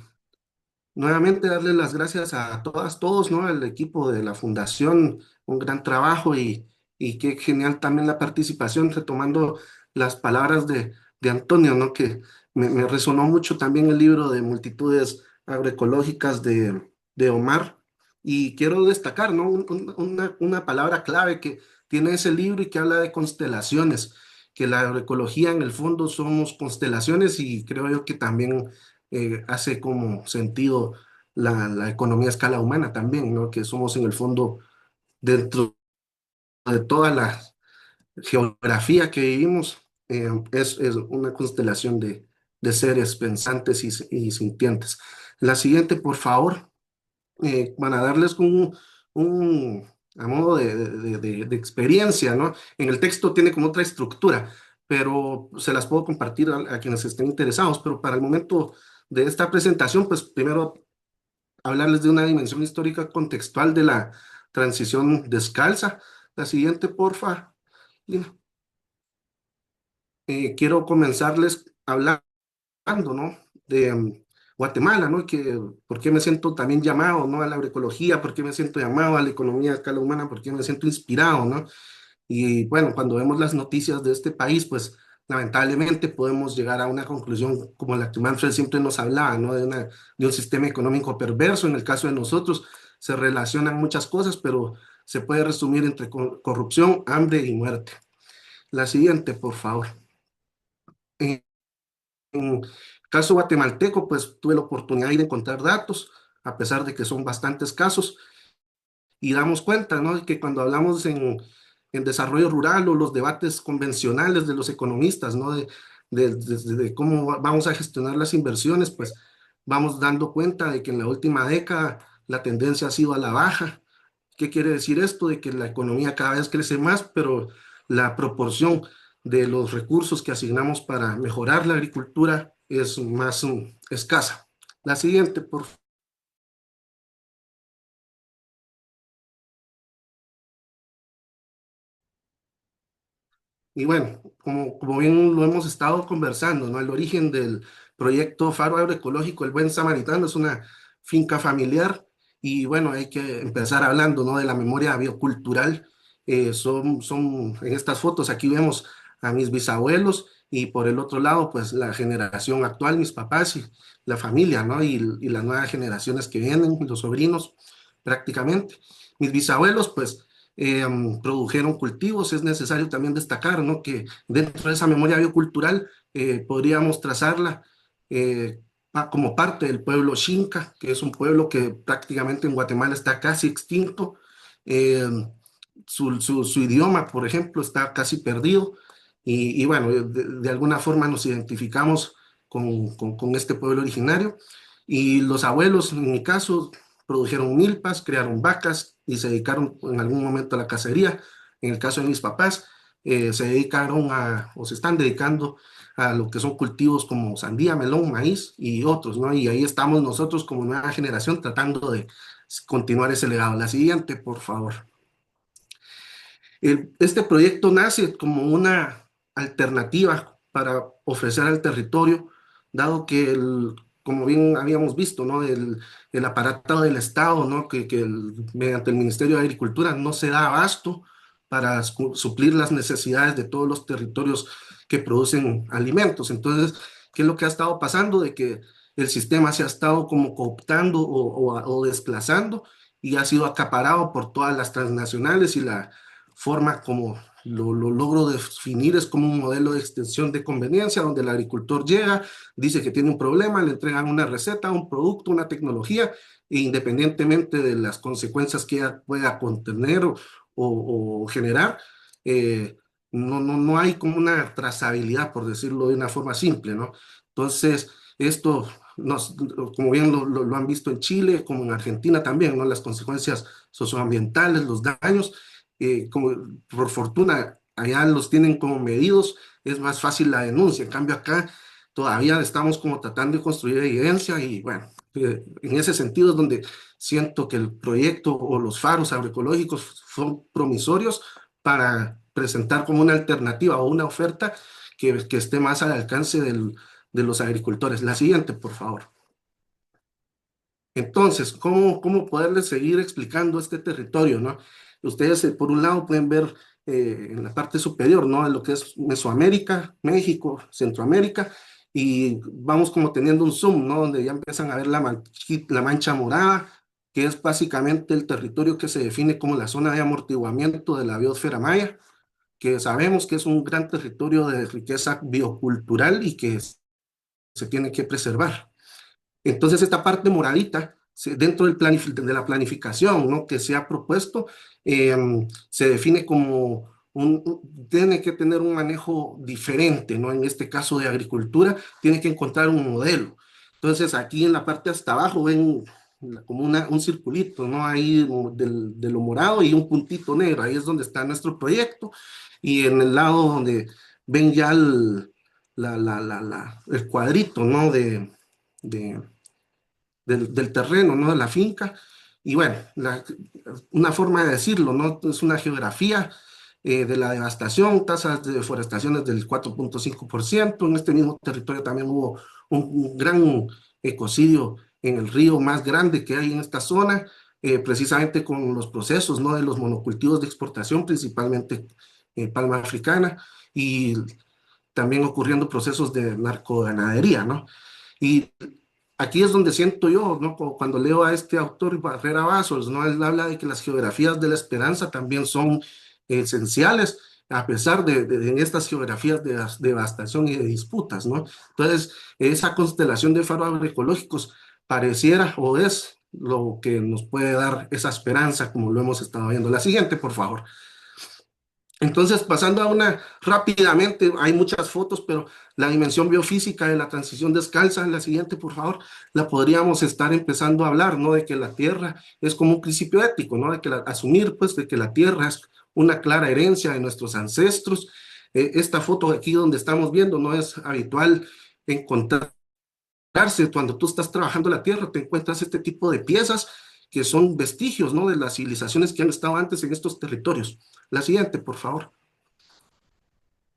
Nuevamente darle las gracias a todas, todos, ¿no? Al equipo de la Fundación, un gran trabajo y qué genial también la participación, retomando las palabras de Antonio, ¿no? Que me resonó mucho también el libro de Multitudes Agroecológicas de Omar. Y quiero destacar, ¿no? Una palabra clave que tiene ese libro y que habla de constelaciones, que la agroecología en el fondo somos constelaciones y creo yo que también hace como sentido la economía a escala humana también, ¿no? Que somos en el fondo, dentro de toda la geografía que vivimos, es una constelación de seres pensantes y sintientes. La siguiente, por favor, para darles a modo de experiencia, ¿no? En el texto tiene como otra estructura, pero se las puedo compartir a quienes estén interesados, pero para el momento de esta presentación, pues primero hablarles de una dimensión histórica contextual de la transición descalza. La siguiente, porfa, Lina. Quiero comenzarles hablando, ¿no? De Guatemala, ¿no? Que, ¿por qué me siento también llamado, ¿no? A la agroecología? ¿Por qué me siento llamado a la economía a escala humana? ¿Por qué me siento inspirado, ¿no? Y bueno, cuando vemos las noticias de este país, pues lamentablemente podemos llegar a una conclusión como la que Manfred siempre nos hablaba, ¿no? De un sistema económico perverso. En el caso de nosotros se relacionan muchas cosas, pero se puede resumir entre corrupción, hambre y muerte. La siguiente, por favor. En el caso guatemalteco, pues tuve la oportunidad de ir a encontrar datos, a pesar de que son bastante escasos, y damos cuenta, ¿no? Que cuando hablamos en desarrollo rural o los debates convencionales de los economistas, ¿no? De cómo vamos a gestionar las inversiones, pues vamos dando cuenta de que en la última década la tendencia ha sido a la baja. ¿Qué quiere decir esto? De que la economía cada vez crece más, pero la proporción de los recursos que asignamos para mejorar la agricultura es más escasa. La siguiente, por favor. Y bueno, como bien lo hemos estado conversando, ¿no? El origen del proyecto Faro Agroecológico El Buen Samaritano es una finca familiar y bueno, hay que empezar hablando, ¿no? De la memoria biocultural. En estas fotos, aquí vemos a mis bisabuelos y por el otro lado, pues la generación actual, mis papás y la familia, ¿no? Y las nuevas generaciones que vienen, los sobrinos prácticamente. Mis bisabuelos, pues produjeron cultivos. Es necesario también destacar, ¿no? Que dentro de esa memoria biocultural podríamos trazarla como parte del pueblo Xinca, que es un pueblo que prácticamente en Guatemala está casi extinto. Eh, su idioma, por ejemplo, está casi perdido. Y bueno, de alguna forma nos identificamos con este pueblo originario. Y los abuelos, en mi caso, produjeron milpas, crearon vacas y se dedicaron en algún momento a la cacería. En el caso de mis papás, se dedicaron o se están dedicando a lo que son cultivos como sandía, melón, maíz y otros, ¿no? Y ahí estamos nosotros como nueva generación tratando de continuar ese legado. La siguiente, por favor. Este proyecto nace como una alternativa para ofrecer al territorio, dado que, como bien habíamos visto, ¿no? El aparato del Estado, ¿no? Mediante el Ministerio de Agricultura no se da abasto para suplir las necesidades de todos los territorios que producen alimentos. Entonces, ¿qué es lo que ha estado pasando? De que el sistema se ha estado como cooptando o desplazando y ha sido acaparado por todas las transnacionales y la forma como lo logro definir es como un modelo de extensión de conveniencia donde el agricultor llega, dice que tiene un problema, le entregan una receta, un producto, una tecnología e independientemente de las consecuencias que ella pueda contener o generar, no hay como una trazabilidad, por decirlo de una forma simple, ¿no? Entonces, esto, como bien lo han visto en Chile, como en Argentina también, ¿no? Las consecuencias socioambientales, los daños, como por fortuna allá los tienen como medidos, es más fácil la denuncia. En cambio acá todavía estamos como tratando de construir evidencia y bueno, en ese sentido es donde siento que el proyecto o los faros agroecológicos son promisorios para presentar como una alternativa o una oferta que esté más al alcance de los agricultores. La siguiente, por favor. Entonces, ¿cómo poderles seguir explicando este territorio, ¿no? Ustedes, por un lado, pueden ver en la parte superior, ¿no? Lo que es Mesoamérica, México, Centroamérica, y vamos como teniendo un zoom, ¿no? Donde ya empiezan a ver la mancha morada, que es básicamente el territorio que se define como la zona de amortiguamiento de la biosfera maya, que sabemos que es un gran territorio de riqueza biocultural y que se tiene que preservar. Entonces, esta parte moradita, dentro de la planificación, ¿no?, que se ha propuesto, se define como tiene que tener un manejo diferente, ¿no? En este caso de agricultura, tiene que encontrar un modelo. Entonces, aquí en la parte hasta abajo ven como un circulito, ¿no? Ahí de lo morado y un puntito negro, ahí es donde está nuestro proyecto, y en el lado donde ven ya el cuadrito, ¿no? Del terreno, ¿no? De la finca. Y bueno, una forma de decirlo, ¿no? Es una geografía de la devastación, tasas de deforestaciones del 4.5%. En este mismo territorio también hubo un gran ecocidio en el río más grande que hay en esta zona, precisamente con los procesos, ¿no?, de los monocultivos de exportación, principalmente palma africana, y también ocurriendo procesos de narcoganadería, ¿no? Y aquí es donde siento yo, ¿no?, cuando leo a este autor, Barrera Bassos, ¿no? Él habla de que las geografías de la esperanza también son esenciales, a pesar de en estas geografías de devastación y de disputas, ¿no? Entonces, esa constelación de faros agroecológicos pareciera o es lo que nos puede dar esa esperanza, como lo hemos estado viendo. La siguiente, por favor. Entonces, pasando a una rápidamente, hay muchas fotos, pero la dimensión biofísica de la transición descalza, la siguiente, por favor, la podríamos estar empezando a hablar, ¿no? De que la tierra es como un principio ético, ¿no? De que asumir, pues, de que la tierra es una clara herencia de nuestros ancestros. Esta foto aquí donde estamos viendo no es habitual encontrarse cuando tú estás trabajando la tierra, te encuentras este tipo de piezas que son vestigios, ¿no?, de las civilizaciones que han estado antes en estos territorios. La siguiente, por favor.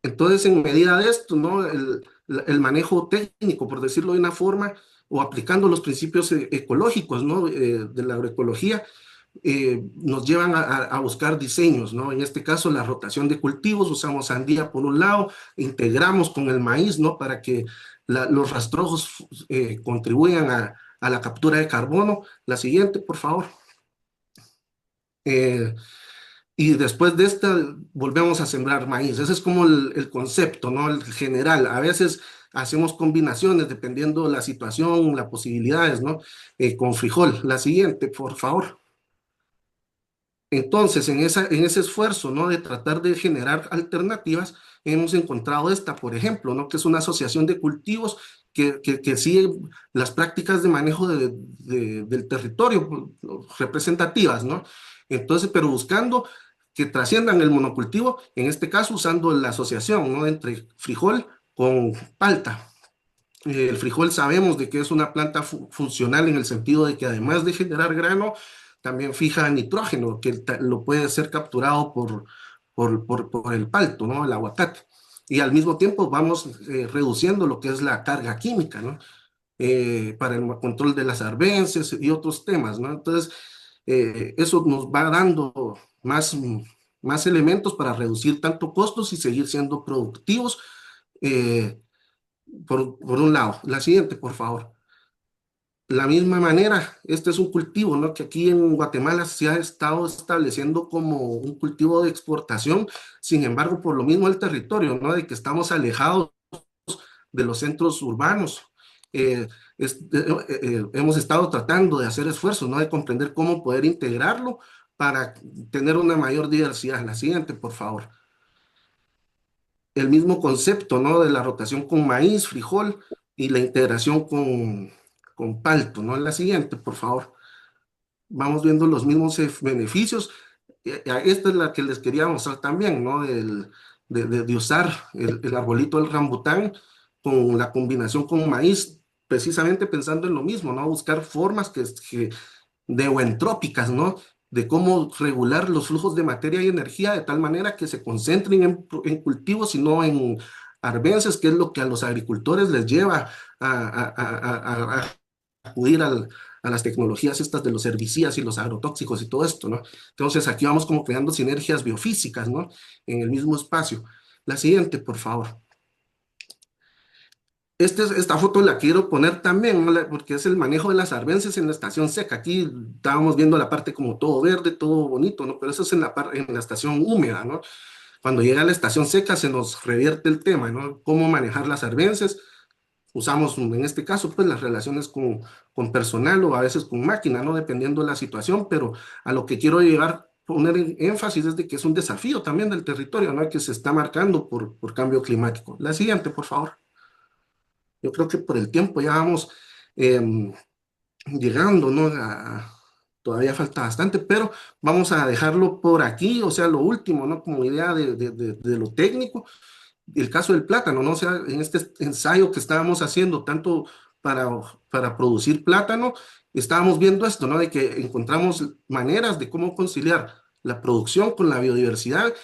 Entonces, en medida de esto, ¿no?, el manejo técnico, por decirlo de una forma, o aplicando los principios ecológicos, ¿no?, de la agroecología, nos llevan a buscar diseños, ¿no? En este caso, la rotación de cultivos, usamos sandía por un lado, integramos con el maíz, ¿no?, para que los rastrojos contribuyan a la captura de carbono. La siguiente, por favor. Y después de esta volvemos a sembrar maíz. Ese es como el concepto, ¿no?, el general. A veces hacemos combinaciones dependiendo de la situación, las posibilidades, ¿no?, con frijol. La siguiente, por favor. Entonces, en ese esfuerzo, ¿no?, de tratar de generar alternativas, hemos encontrado esta, por ejemplo, ¿no?, que es una asociación de cultivos que sigue las prácticas de manejo del territorio representativas, ¿no? Entonces, pero buscando que trasciendan el monocultivo, en este caso usando la asociación, ¿no?, entre frijol con palta. El frijol sabemos de que es una planta funcional en el sentido de que además de generar grano, también fija nitrógeno, que lo puede ser capturado por el palto, ¿no?, el aguacate. Y al mismo tiempo vamos reduciendo lo que es la carga química, ¿no?, para el control de las arbences y otros temas, ¿no? Entonces, eso nos va dando más elementos para reducir tanto costos y seguir siendo productivos, por un lado. La siguiente, por favor. La misma manera, este es un cultivo, ¿no?, que aquí en Guatemala se ha estado estableciendo como un cultivo de exportación. Sin embargo, por lo mismo el territorio, ¿no?, de que estamos alejados de los centros urbanos, hemos estado tratando de hacer esfuerzos, ¿no?, de comprender cómo poder integrarlo para tener una mayor diversidad. La siguiente, por favor. El mismo concepto, ¿no?, de la rotación con maíz, frijol y la integración con palto, ¿no? La siguiente, por favor. Vamos viendo los mismos beneficios. Esta es la que les quería mostrar también, ¿no?, de usar el arbolito del rambután con la combinación con maíz, precisamente pensando en lo mismo, ¿no?, buscar formas de neoentrópicas, ¿no?, de cómo regular los flujos de materia y energía de tal manera que se concentren en cultivos y no en arbences, que es lo que a los agricultores les lleva a acudir a las tecnologías estas de los herbicidas y los agrotóxicos y todo esto, ¿no? Entonces aquí vamos como creando sinergias biofísicas, ¿no? En el mismo espacio. La siguiente, por favor. Esta foto la quiero poner también, ¿no? Porque es el manejo de las arbences en la estación seca. Aquí estábamos viendo la parte como todo verde, todo bonito, ¿no? Pero eso es en la estación húmeda, ¿no? Cuando llega a la estación seca se nos revierte el tema, ¿no? Cómo manejar las arbences. Usamos en este caso pues las relaciones con personal o a veces con máquina, ¿no? Dependiendo de la situación, pero a lo que quiero llegar, poner énfasis es de que es un desafío también del territorio, ¿no? Que se está marcando por cambio climático. La siguiente, por favor. Yo creo que por el tiempo ya vamos llegando, ¿no? Todavía falta bastante, pero vamos a dejarlo por aquí, o sea, lo último, ¿no? Como idea de lo técnico, el caso del plátano, ¿no? O sea, en este ensayo que estábamos haciendo, tanto para, para producir plátano, estábamos viendo esto, ¿no? De que encontramos maneras de cómo conciliar la producción con la biodiversidad,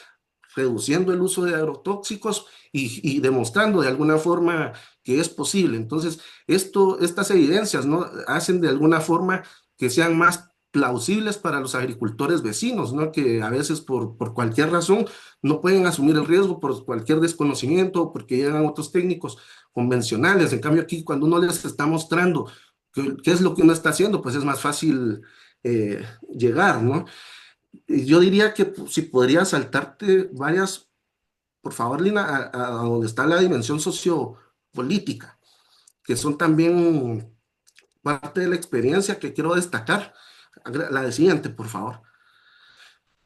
reduciendo el uso de agrotóxicos y demostrando de alguna forma que es posible. Entonces, estas evidencias, ¿no? Hacen de alguna forma que sean más plausibles para los agricultores vecinos, ¿no? Que a veces por cualquier razón no pueden asumir el riesgo por cualquier desconocimiento o porque llegan otros técnicos convencionales. En cambio, aquí cuando uno les está mostrando qué es lo que uno está haciendo, pues es más fácil llegar, ¿no? Y yo diría que si podría saltarte varias, por favor, Lina, a donde está la dimensión sociopolítica, que son también parte de la experiencia que quiero destacar. La de siguiente, por favor.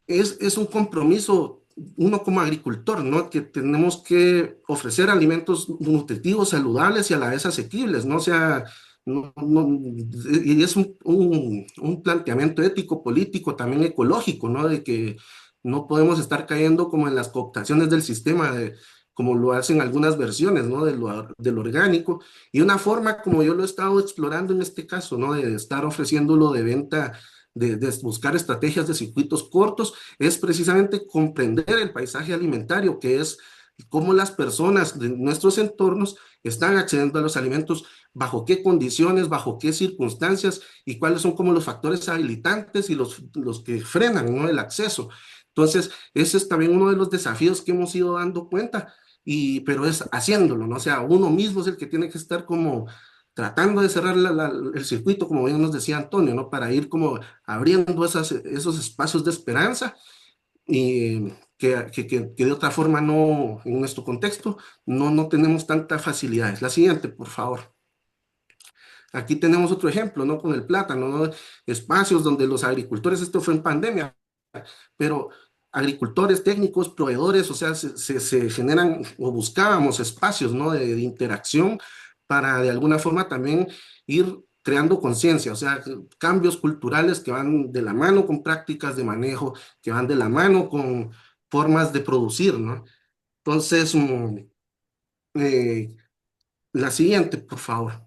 Es un compromiso, uno como agricultor, ¿no? Que tenemos que ofrecer alimentos nutritivos, saludables y a la vez asequibles, ¿no? O sea, y es un planteamiento ético, político, también ecológico, ¿no? De que no podemos estar cayendo como en las cooptaciones del sistema, como lo hacen algunas versiones, ¿no? De lo orgánico. Y una forma, como yo lo he estado explorando en este caso, ¿no? De estar ofreciéndolo de venta, de buscar estrategias de circuitos cortos, es precisamente comprender el paisaje alimentario, que es cómo las personas de nuestros entornos están accediendo a los alimentos, bajo qué condiciones, bajo qué circunstancias y cuáles son como los factores habilitantes y los que frenan, ¿no? El acceso. Entonces, ese es también uno de los desafíos que hemos ido dando cuenta, pero es haciéndolo, ¿no? O sea, uno mismo es el que tiene que estar como tratando de cerrar el circuito, como bien nos decía Antonio, ¿no? Para ir como abriendo esos espacios de esperanza y que de otra forma no, en nuestro contexto, no tenemos tantas facilidades. La siguiente, por favor. Aquí tenemos otro ejemplo, ¿no? Con el plátano, ¿no? Espacios donde los agricultores, esto fue en pandemia, pero agricultores, técnicos, proveedores, o sea, se generan o buscábamos espacios, ¿no? De interacción para de alguna forma también ir creando conciencia, o sea, cambios culturales que van de la mano con prácticas de manejo, que van de la mano con formas de producir, ¿no? Entonces, la siguiente, por favor.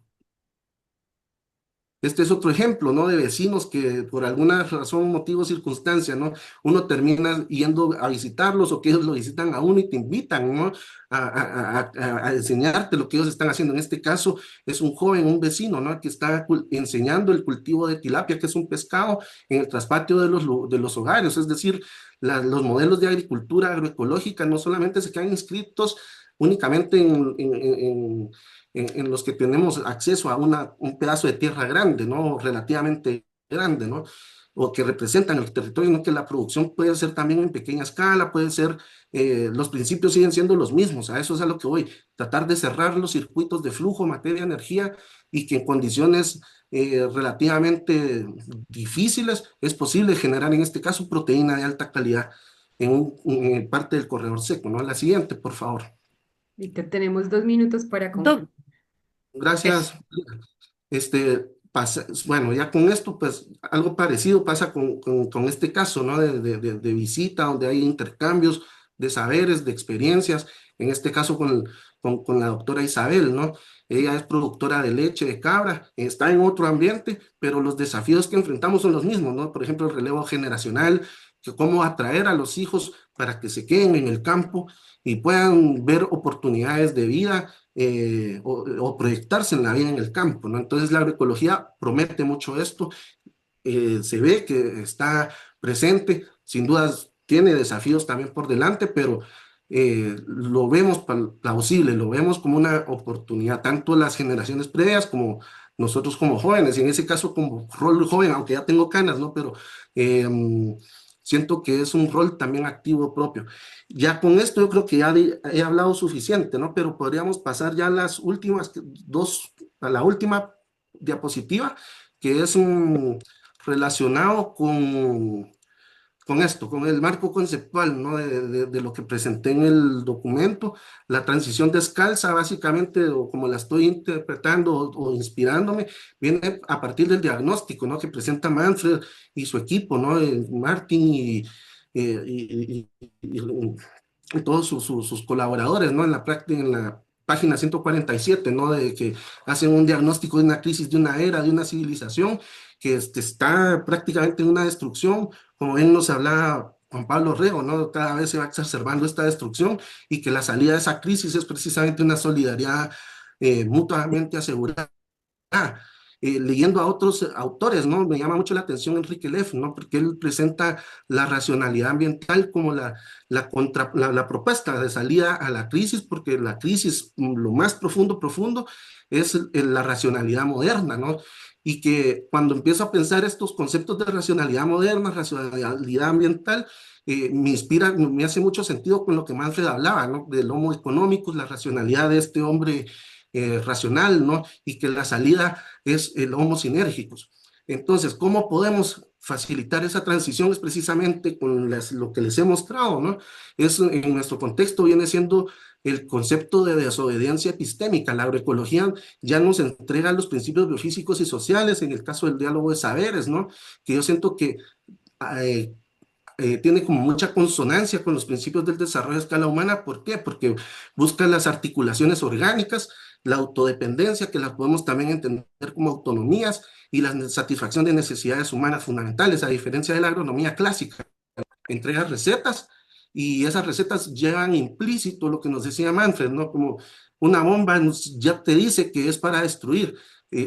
Este es otro ejemplo, ¿no? De vecinos que por alguna razón, motivo, circunstancia, ¿no? Uno termina yendo a visitarlos o que ellos lo visitan a uno y te invitan, ¿no? A enseñarte lo que ellos están haciendo. En este caso es un joven, un vecino, ¿no? Que está enseñando el cultivo de tilapia, que es un pescado, en el traspatio de los hogares. Es decir, los modelos de agricultura agroecológica no solamente se quedan inscritos únicamente en los que tenemos acceso a un pedazo de tierra grande, ¿no? Relativamente grande, ¿no? O que representan el territorio, ¿no? Que la producción puede ser también en pequeña escala, puede ser, los principios siguen siendo los mismos, a eso es a lo que voy, tratar de cerrar los circuitos de flujo, materia, energía, y que en condiciones relativamente difíciles es posible generar, en este caso, proteína de alta calidad en parte del corredor seco, ¿no? La siguiente, por favor. Víctor, tenemos 2 minutos para concluir. Gracias. Bueno, ya con esto, pues algo parecido pasa con este caso, ¿no? De visita, donde hay intercambios de saberes, de experiencias, en este caso con la doctora Isabel, ¿no? ella es productora de leche de cabra, está en otro ambiente, pero los desafíos que enfrentamos son los mismos, ¿no? Por ejemplo, el relevo generacional, que cómo atraer a los hijos para que se queden en el campo y puedan ver oportunidades de vida o proyectarse en la vida en el campo, ¿no? Entonces la agroecología promete mucho esto, se ve que está presente, sin dudas tiene desafíos también por delante, pero lo vemos plausible, lo vemos como una oportunidad, tanto las generaciones previas como nosotros como jóvenes, y en ese caso como rol joven, aunque ya tengo canas, ¿no? Pero siento que es un rol también activo propio. Ya con esto yo creo que ya he hablado suficiente, ¿no? Pero podríamos pasar ya a las últimas a la última diapositiva, que es relacionado con esto, con el marco conceptual, ¿no? De lo que presenté en el documento. La transición descalza, básicamente, o como la estoy interpretando o inspirándome, viene a partir del diagnóstico, ¿no? Que presenta Manfred y su equipo, ¿no? Martin y todos sus colaboradores, ¿no? En la práctica, en la página 147, ¿no? De que hacen un diagnóstico de una crisis, de una era, de una civilización que está prácticamente en una destrucción, como bien nos hablaba Juan Pablo Rego, ¿no? Cada vez se va exacerbando esta destrucción y que la salida de esa crisis es precisamente una solidaridad mutuamente asegurada. Leyendo a otros autores, ¿no? Me llama mucho la atención Enrique Leff, ¿no? Porque él presenta la racionalidad ambiental como la propuesta de salida a la crisis, porque la crisis, lo más profundo, es la racionalidad moderna, ¿no? Y que cuando empiezo a pensar estos conceptos de racionalidad moderna, racionalidad ambiental, me inspira, me hace mucho sentido con lo que Manfred hablaba, ¿no? Del homo economicus, la racionalidad de este hombre racional, ¿no? Y que la salida es el homo sinérgicus. Entonces, ¿cómo podemos facilitar esa transición? Es precisamente con lo que les he mostrado, ¿no? En nuestro contexto viene siendo el concepto de desobediencia epistémica. La agroecología ya nos entrega los principios biofísicos y sociales, en el caso del diálogo de saberes, ¿no? Que yo siento que tiene como mucha consonancia con los principios del desarrollo a escala humana. ¿Por qué? Porque busca las articulaciones orgánicas, la autodependencia, que la podemos también entender como autonomías, y la satisfacción de necesidades humanas fundamentales, a diferencia de la agronomía clásica. Entrega recetas y esas recetas llevan implícito lo que nos decía Manfred, ¿no? Como una bomba ya te dice que es para destruir.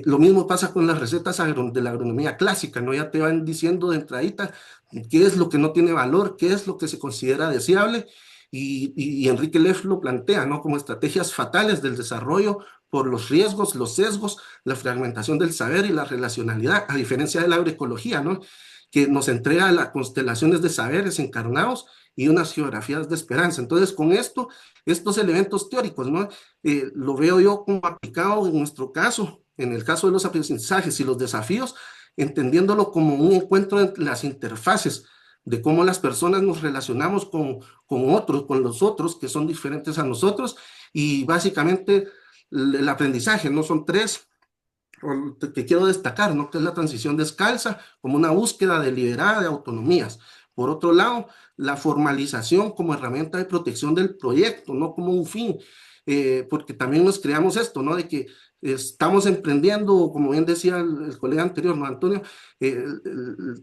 Lo mismo pasa con las recetas de la agronomía clásica, ¿no? Ya te van diciendo de entradita qué es lo que no tiene valor, qué es lo que se considera deseable, y Enrique Leff lo plantea, ¿no? Como estrategias fatales del desarrollo por los riesgos, los sesgos, la fragmentación del saber y la relacionalidad, a diferencia de la agroecología, ¿no? Que nos entrega las constelaciones de saberes encarnados y unas geografías de esperanza. Entonces, con estos elementos teóricos, ¿no? Lo veo yo como aplicado en nuestro caso, en el caso de los aprendizajes y los desafíos, entendiéndolo como un encuentro entre las interfaces de cómo las personas nos relacionamos con otros, con los otros que son diferentes a nosotros, y básicamente el aprendizaje, ¿no? Son tres que quiero destacar, ¿no? Que es la transición descalza como una búsqueda deliberada de autonomías. Por otro lado, la formalización como herramienta de protección del proyecto, no como un fin, porque también nos creamos esto, ¿no? De que estamos emprendiendo, como bien decía el colega anterior, ¿no, Antonio?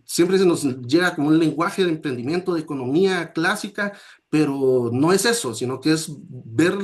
Siempre se nos llega como un lenguaje de emprendimiento, de economía clásica, pero no es eso, sino que es ver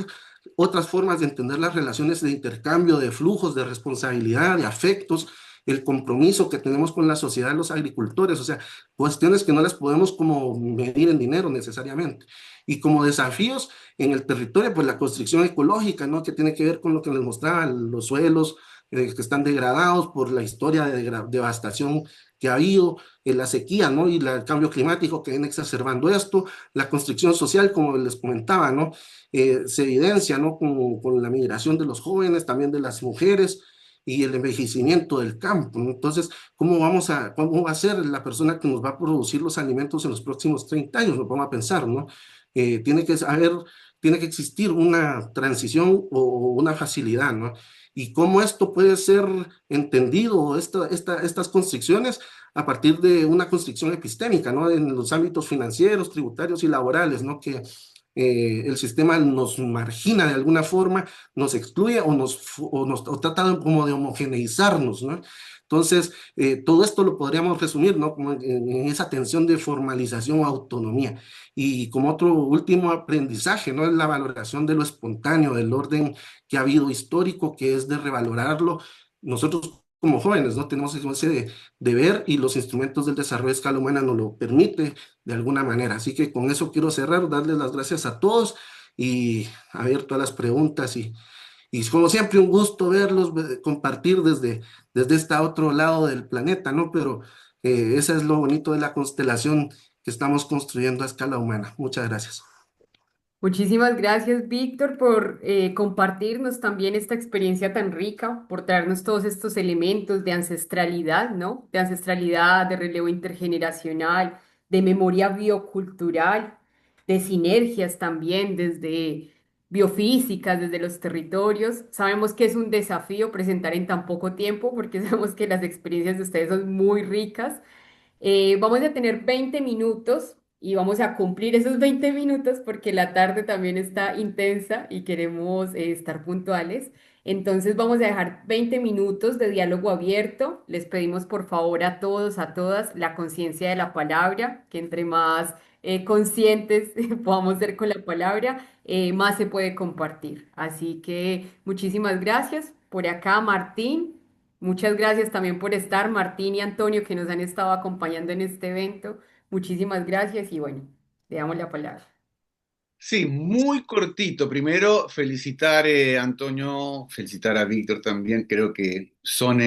otras formas de entender las relaciones de intercambio, de flujos, de responsabilidad, de afectos, el compromiso que tenemos con la sociedad de los agricultores, o sea, cuestiones que no las podemos como medir en dinero necesariamente. Y como desafíos en el territorio, pues la construcción ecológica, ¿no? Que tiene que ver con lo que les mostraba, los suelos que están degradados por la historia de devastación que ha habido, la sequía, ¿no? Y el cambio climático que viene exacerbando esto, la construcción social, como les comentaba, ¿no? Se evidencia, ¿no? Con la migración de los jóvenes, también de las mujeres, y el envejecimiento del campo, ¿no? Entonces, ¿cómo va a ser la persona que nos va a producir los alimentos en los próximos 30 años? Nos vamos a pensar, ¿no? Tiene que existir una transición o una facilidad, ¿no? Y cómo esto puede ser entendido, estas constricciones, a partir de una constricción epistémica, ¿no? En los ámbitos financieros, tributarios y laborales, ¿no? Que el sistema nos margina de alguna forma, nos excluye o trata como de homogeneizarnos, ¿no? Entonces, todo esto lo podríamos resumir, ¿no? Como en esa tensión de formalización o autonomía. Y como otro último aprendizaje, ¿no? Es la valoración de lo espontáneo, del orden que ha habido histórico, que es de revalorarlo. Nosotros como jóvenes, ¿no? Tenemos ese deber y los instrumentos del desarrollo a escala humana nos lo permite de alguna manera. Así que con eso quiero cerrar, darles las gracias a todos y abierto a las preguntas y como siempre un gusto verlos, compartir desde este otro lado del planeta, ¿no? Pero eso es lo bonito de la constelación que estamos construyendo a escala humana. Muchas gracias. Muchísimas gracias, Víctor, por compartirnos también esta experiencia tan rica, por traernos todos estos elementos de ancestralidad, ¿no? De ancestralidad, de relevo intergeneracional, de memoria biocultural, de sinergias también desde biofísicas, desde los territorios. Sabemos que es un desafío presentar en tan poco tiempo porque sabemos que las experiencias de ustedes son muy ricas. Vamos a tener 20 minutos y vamos a cumplir esos 20 minutos porque la tarde también está intensa y queremos estar puntuales. Entonces vamos a dejar 20 minutos de diálogo abierto. Les pedimos por favor a todos, a todas, la conciencia de la palabra, que entre más conscientes podamos ser con la palabra, más se puede compartir. Así que muchísimas gracias. Por acá, Martín. Muchas gracias también por estar, Martín y Antonio, que nos han estado acompañando en este evento. Muchísimas gracias y bueno, le damos la palabra. Sí, muy cortito. Primero, felicitar a Antonio, felicitar a Víctor también. Creo que son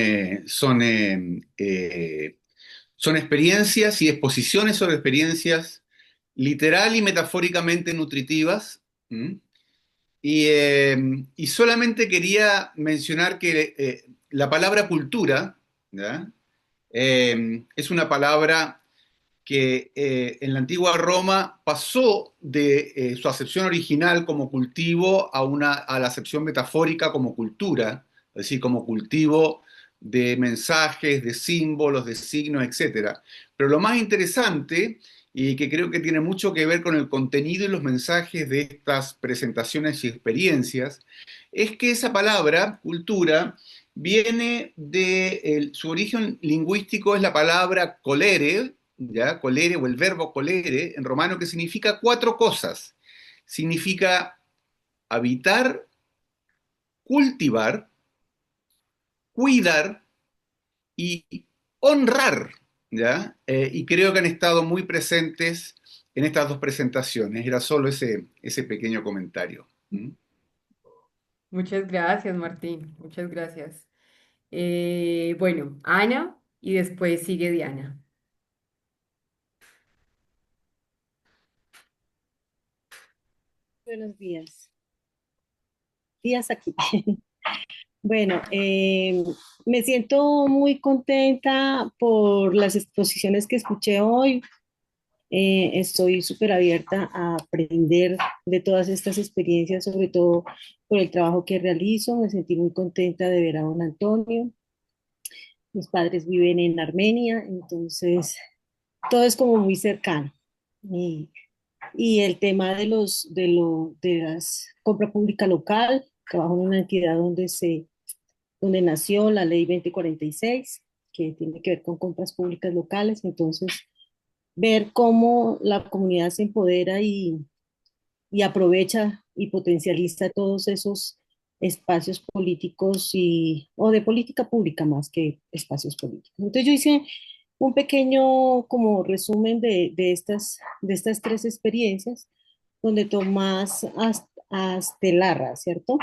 experiencias y exposiciones sobre experiencias literal y metafóricamente nutritivas. ¿Mm? Y solamente quería mencionar que la palabra cultura, ¿ya? Es una palabra que en la antigua Roma pasó de su acepción original como cultivo a la acepción metafórica como cultura, es decir, como cultivo de mensajes, de símbolos, de signos, etc. Pero lo más interesante, y que creo que tiene mucho que ver con el contenido y los mensajes de estas presentaciones y experiencias, es que esa palabra, cultura, viene de su origen lingüístico, es la palabra colere, ¿ya? Colere o el verbo colere en romano, que significa 4 cosas. Significa habitar, cultivar, cuidar y honrar, ¿ya? Y creo que han estado muy presentes en estas 2 presentaciones. Era solo ese pequeño comentario. ¿Mm? Muchas gracias, Martín. Muchas gracias. Bueno, Ana y después sigue Diana. Buenos días. Días aquí. Bueno, me siento muy contenta por las exposiciones que escuché hoy. Estoy súper abierta a aprender de todas estas experiencias, sobre todo por el trabajo que realizo. Me sentí muy contenta de ver a don Antonio. Mis padres viven en Armenia, entonces todo es como muy cercano. Y el tema de las compra pública local, trabajo en una entidad donde nació la ley 2046, que tiene que ver con compras públicas locales. Entonces, ver cómo la comunidad se empodera y aprovecha y potencializa todos esos espacios políticos o de política pública más que espacios políticos. Entonces yo hice un pequeño como resumen de estas 3 experiencias, donde Tomás Astelarra, ¿cierto?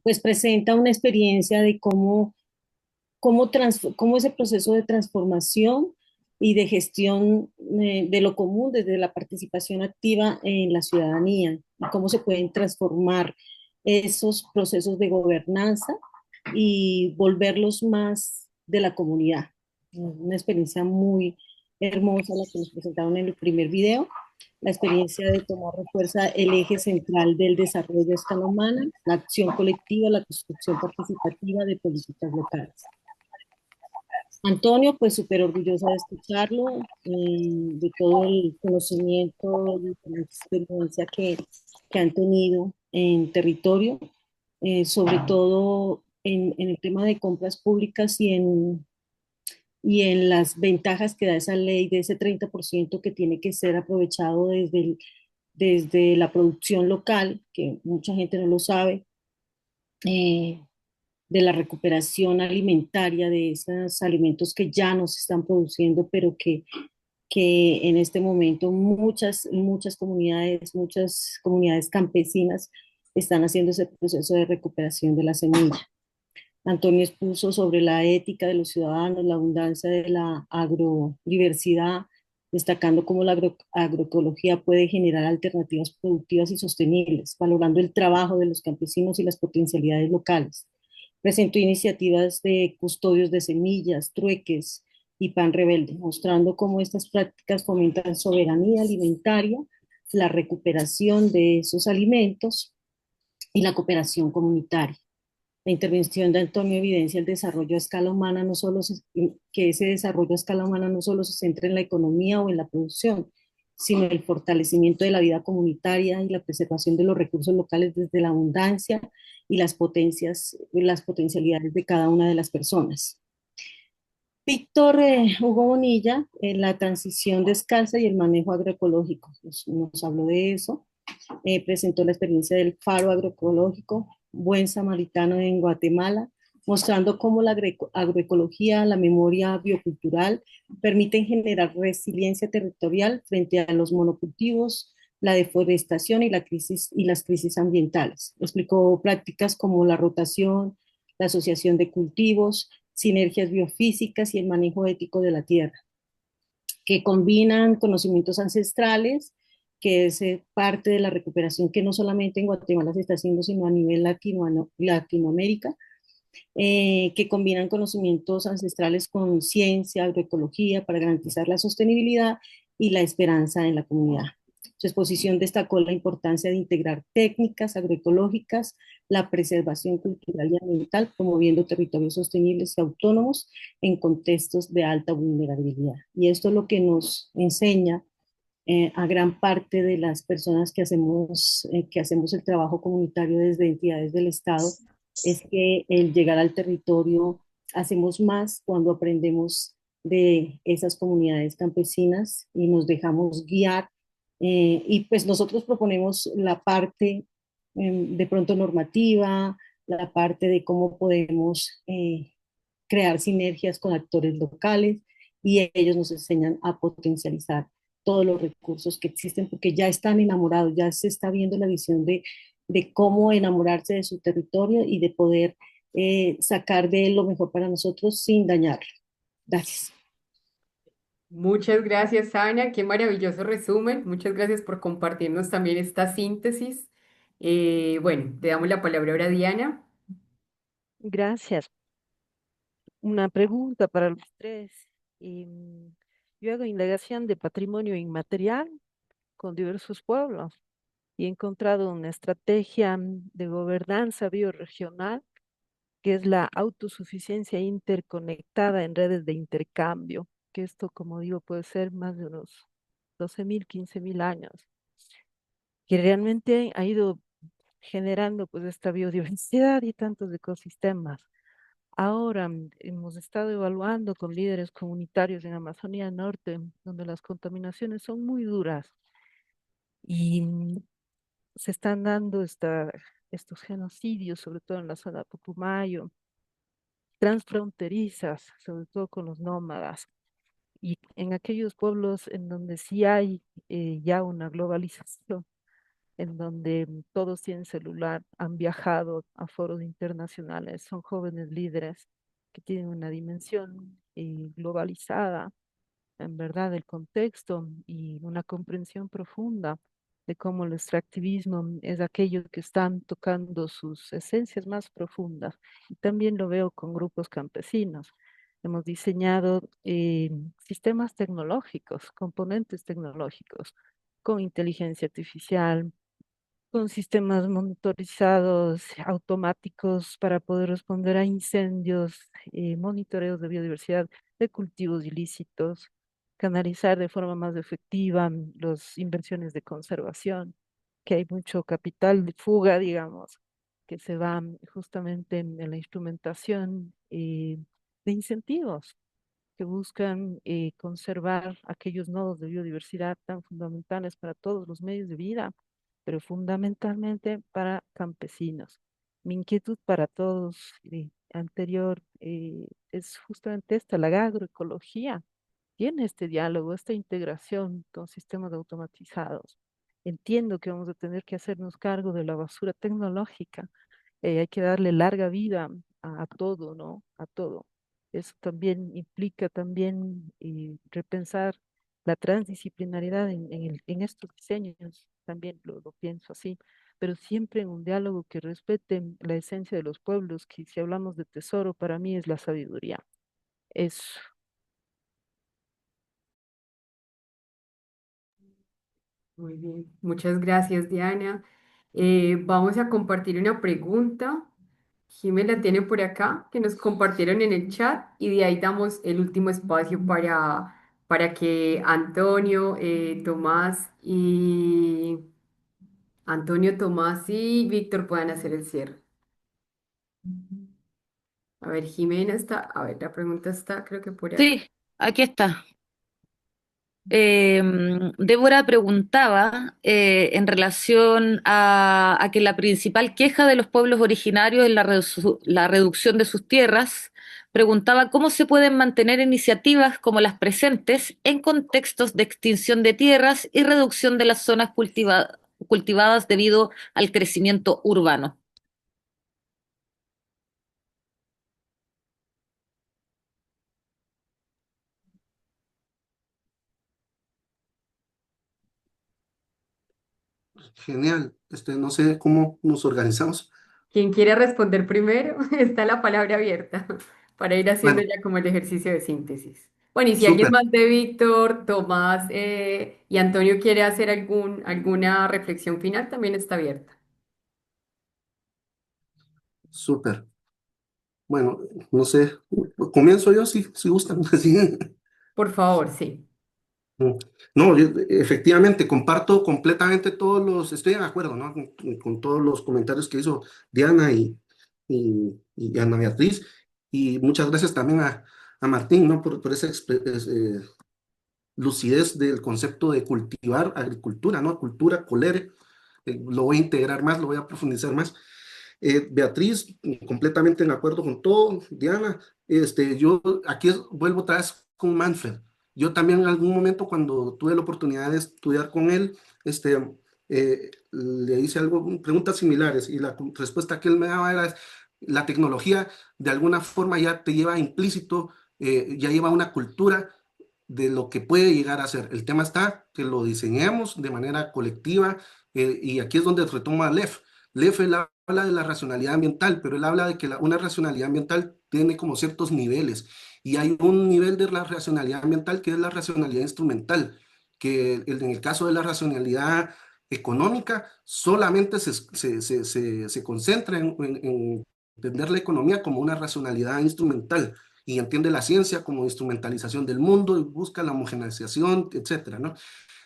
Pues presenta una experiencia de cómo ese proceso de transformación y de gestión de lo común desde la participación activa en la ciudadanía, y cómo se pueden transformar esos procesos de gobernanza y volverlos más de la comunidad. Una experiencia muy hermosa la que nos presentaron en el primer video, la experiencia de tomar fuerza el eje central del desarrollo a escala humana, la acción colectiva, la construcción participativa de políticas locales. Antonio, pues súper orgullosa de escucharlo, de todo el conocimiento y la experiencia que han tenido en territorio, sobre todo en el tema de compras públicas y en las ventajas que da esa ley de ese 30% que tiene que ser aprovechado desde la producción local, que mucha gente no lo sabe, eh, de la recuperación alimentaria de esos alimentos que ya no se están produciendo, pero que en este momento muchas comunidades campesinas están haciendo ese proceso de recuperación de la semilla. Antonio expuso sobre la ética de los ciudadanos, la abundancia de la agrodiversidad, destacando cómo la agroecología puede generar alternativas productivas y sostenibles, valorando el trabajo de los campesinos y las potencialidades locales. Presentó iniciativas de custodios de semillas, trueques y pan rebelde, mostrando cómo estas prácticas fomentan soberanía alimentaria, la recuperación de esos alimentos y la cooperación comunitaria. La intervención de Antonio evidencia el desarrollo a escala humana, que ese desarrollo a escala humana no solo se centra en la economía o en la producción, sino el fortalecimiento de la vida comunitaria y la preservación de los recursos locales desde la abundancia y las potencialidades de cada una de las personas. Víctor Hugo Bonilla, la transición descalza y el manejo agroecológico, nos habló de eso. Presentó la experiencia del faro agroecológico Buen Samaritano en Guatemala, mostrando cómo la agroecología, la memoria biocultural permiten generar resiliencia territorial frente a los monocultivos, la deforestación y las crisis ambientales. Explicó prácticas como la rotación, la asociación de cultivos, sinergias biofísicas y el manejo ético de la tierra, que combinan conocimientos ancestrales, que es parte de la recuperación que no solamente en Guatemala se está haciendo, sino a nivel Latinoamérica, que combinan conocimientos ancestrales con ciencia, agroecología, para garantizar la sostenibilidad y la esperanza en la comunidad. Su exposición destacó la importancia de integrar técnicas agroecológicas, la preservación cultural y ambiental, promoviendo territorios sostenibles y autónomos en contextos de alta vulnerabilidad. Y esto es lo que nos enseña a gran parte de las personas que hacemos el trabajo comunitario desde entidades del Estado, es que el llegar al territorio hacemos más cuando aprendemos de esas comunidades campesinas y nos dejamos guiar. Y pues nosotros proponemos la parte de pronto normativa, la parte de cómo podemos crear sinergias con actores locales y ellos nos enseñan a potencializar todos los recursos que existen porque ya están enamorados, ya se está viendo la visión de cómo enamorarse de su territorio y de poder sacar de él lo mejor para nosotros sin dañarlo. Gracias. Muchas gracias, Ana. Qué maravilloso resumen. Muchas gracias por compartirnos también esta síntesis. Bueno, le damos la palabra ahora a Diana. Gracias. Una pregunta para los tres. Yo hago indagación de patrimonio inmaterial con diversos pueblos y he encontrado una estrategia de gobernanza bioregional que es la autosuficiencia interconectada en redes de intercambio, que esto, como digo, puede ser más de unos 12.000, 15.000 años, que realmente ha ido generando pues esta biodiversidad y tantos ecosistemas. Ahora hemos estado evaluando con líderes comunitarios en Amazonía Norte, donde las contaminaciones son muy duras y se están dando estos genocidios, sobre todo en la zona de Putumayo, transfronterizas, sobre todo con los nómadas. Y en aquellos pueblos en donde sí hay ya una globalización, en donde todos tienen celular, han viajado a foros internacionales, son jóvenes líderes que tienen una dimensión globalizada, en verdad, del contexto y una comprensión profunda de cómo el extractivismo es aquello que están tocando sus esencias más profundas. Y también lo veo con grupos campesinos. Hemos diseñado sistemas tecnológicos, componentes tecnológicos, con inteligencia artificial, con sistemas monitorizados automáticos para poder responder a incendios, monitoreos de biodiversidad, de cultivos ilícitos, canalizar de forma más efectiva las inversiones de conservación, que hay mucho capital de fuga, digamos, que se va justamente en la instrumentación de incentivos que buscan conservar aquellos nodos de biodiversidad tan fundamentales para todos los medios de vida, pero fundamentalmente para campesinos. Mi inquietud para todos anterior es justamente esta, la agroecología tiene este diálogo, esta integración con sistemas automatizados. Entiendo que vamos a tener que hacernos cargo de la basura tecnológica, hay que darle larga vida a todo, ¿no? A todo. Eso también implica también repensar la transdisciplinaridad en estos diseños, también lo pienso así, pero siempre en un diálogo que respete la esencia de los pueblos, que si hablamos de tesoro, para mí es la sabiduría. Eso. Muy bien, muchas gracias, Diana. Vamos a compartir una pregunta. Jimena la tiene por acá, que nos compartieron en el chat y de ahí damos el último espacio para que Antonio, Tomás y Víctor puedan hacer el cierre. A ver, Jimena está, a ver, la pregunta está, creo que por acá. Sí, aquí está. Débora preguntaba en relación a que la principal queja de los pueblos originarios es la reducción de sus tierras. Preguntaba cómo se pueden mantener iniciativas como las presentes en contextos de extinción de tierras y reducción de las zonas cultivadas debido al crecimiento urbano. Genial. No sé cómo nos organizamos. Quien quiere responder primero, está la palabra abierta para ir haciendo Bueno, ya como el ejercicio de síntesis. Bueno, y si alguien súper, más de Víctor, Tomás y Antonio quiere hacer alguna reflexión final, también está abierta. súper. Bueno, no sé, comienzo yo si gustan. Sí. Por favor, sí. No, efectivamente, comparto completamente estoy de acuerdo, ¿no? Con todos los comentarios que hizo Diana y Ana Beatriz, y muchas gracias también a Martín, ¿no? Por esa lucidez del concepto de cultivar agricultura, ¿no? Cultura, colere, lo voy a integrar más, lo voy a profundizar más. Beatriz, completamente de acuerdo con todo. Diana, yo aquí vuelvo otra vez con Manfred. Yo también en algún momento cuando tuve la oportunidad de estudiar con él, le hice preguntas similares y la respuesta que él me daba era la tecnología de alguna forma ya te lleva implícito, ya lleva una cultura de lo que puede llegar a ser. El tema está que lo diseñemos de manera colectiva y aquí es donde retoma Lev. Lev él habla de la racionalidad ambiental, pero él habla de que una racionalidad ambiental tiene como ciertos niveles y hay un nivel de la racionalidad ambiental que es la racionalidad instrumental, que en el caso de la racionalidad económica solamente se concentra en entender la economía como una racionalidad instrumental y entiende la ciencia como instrumentalización del mundo y busca la homogeneización, etcétera, ¿no?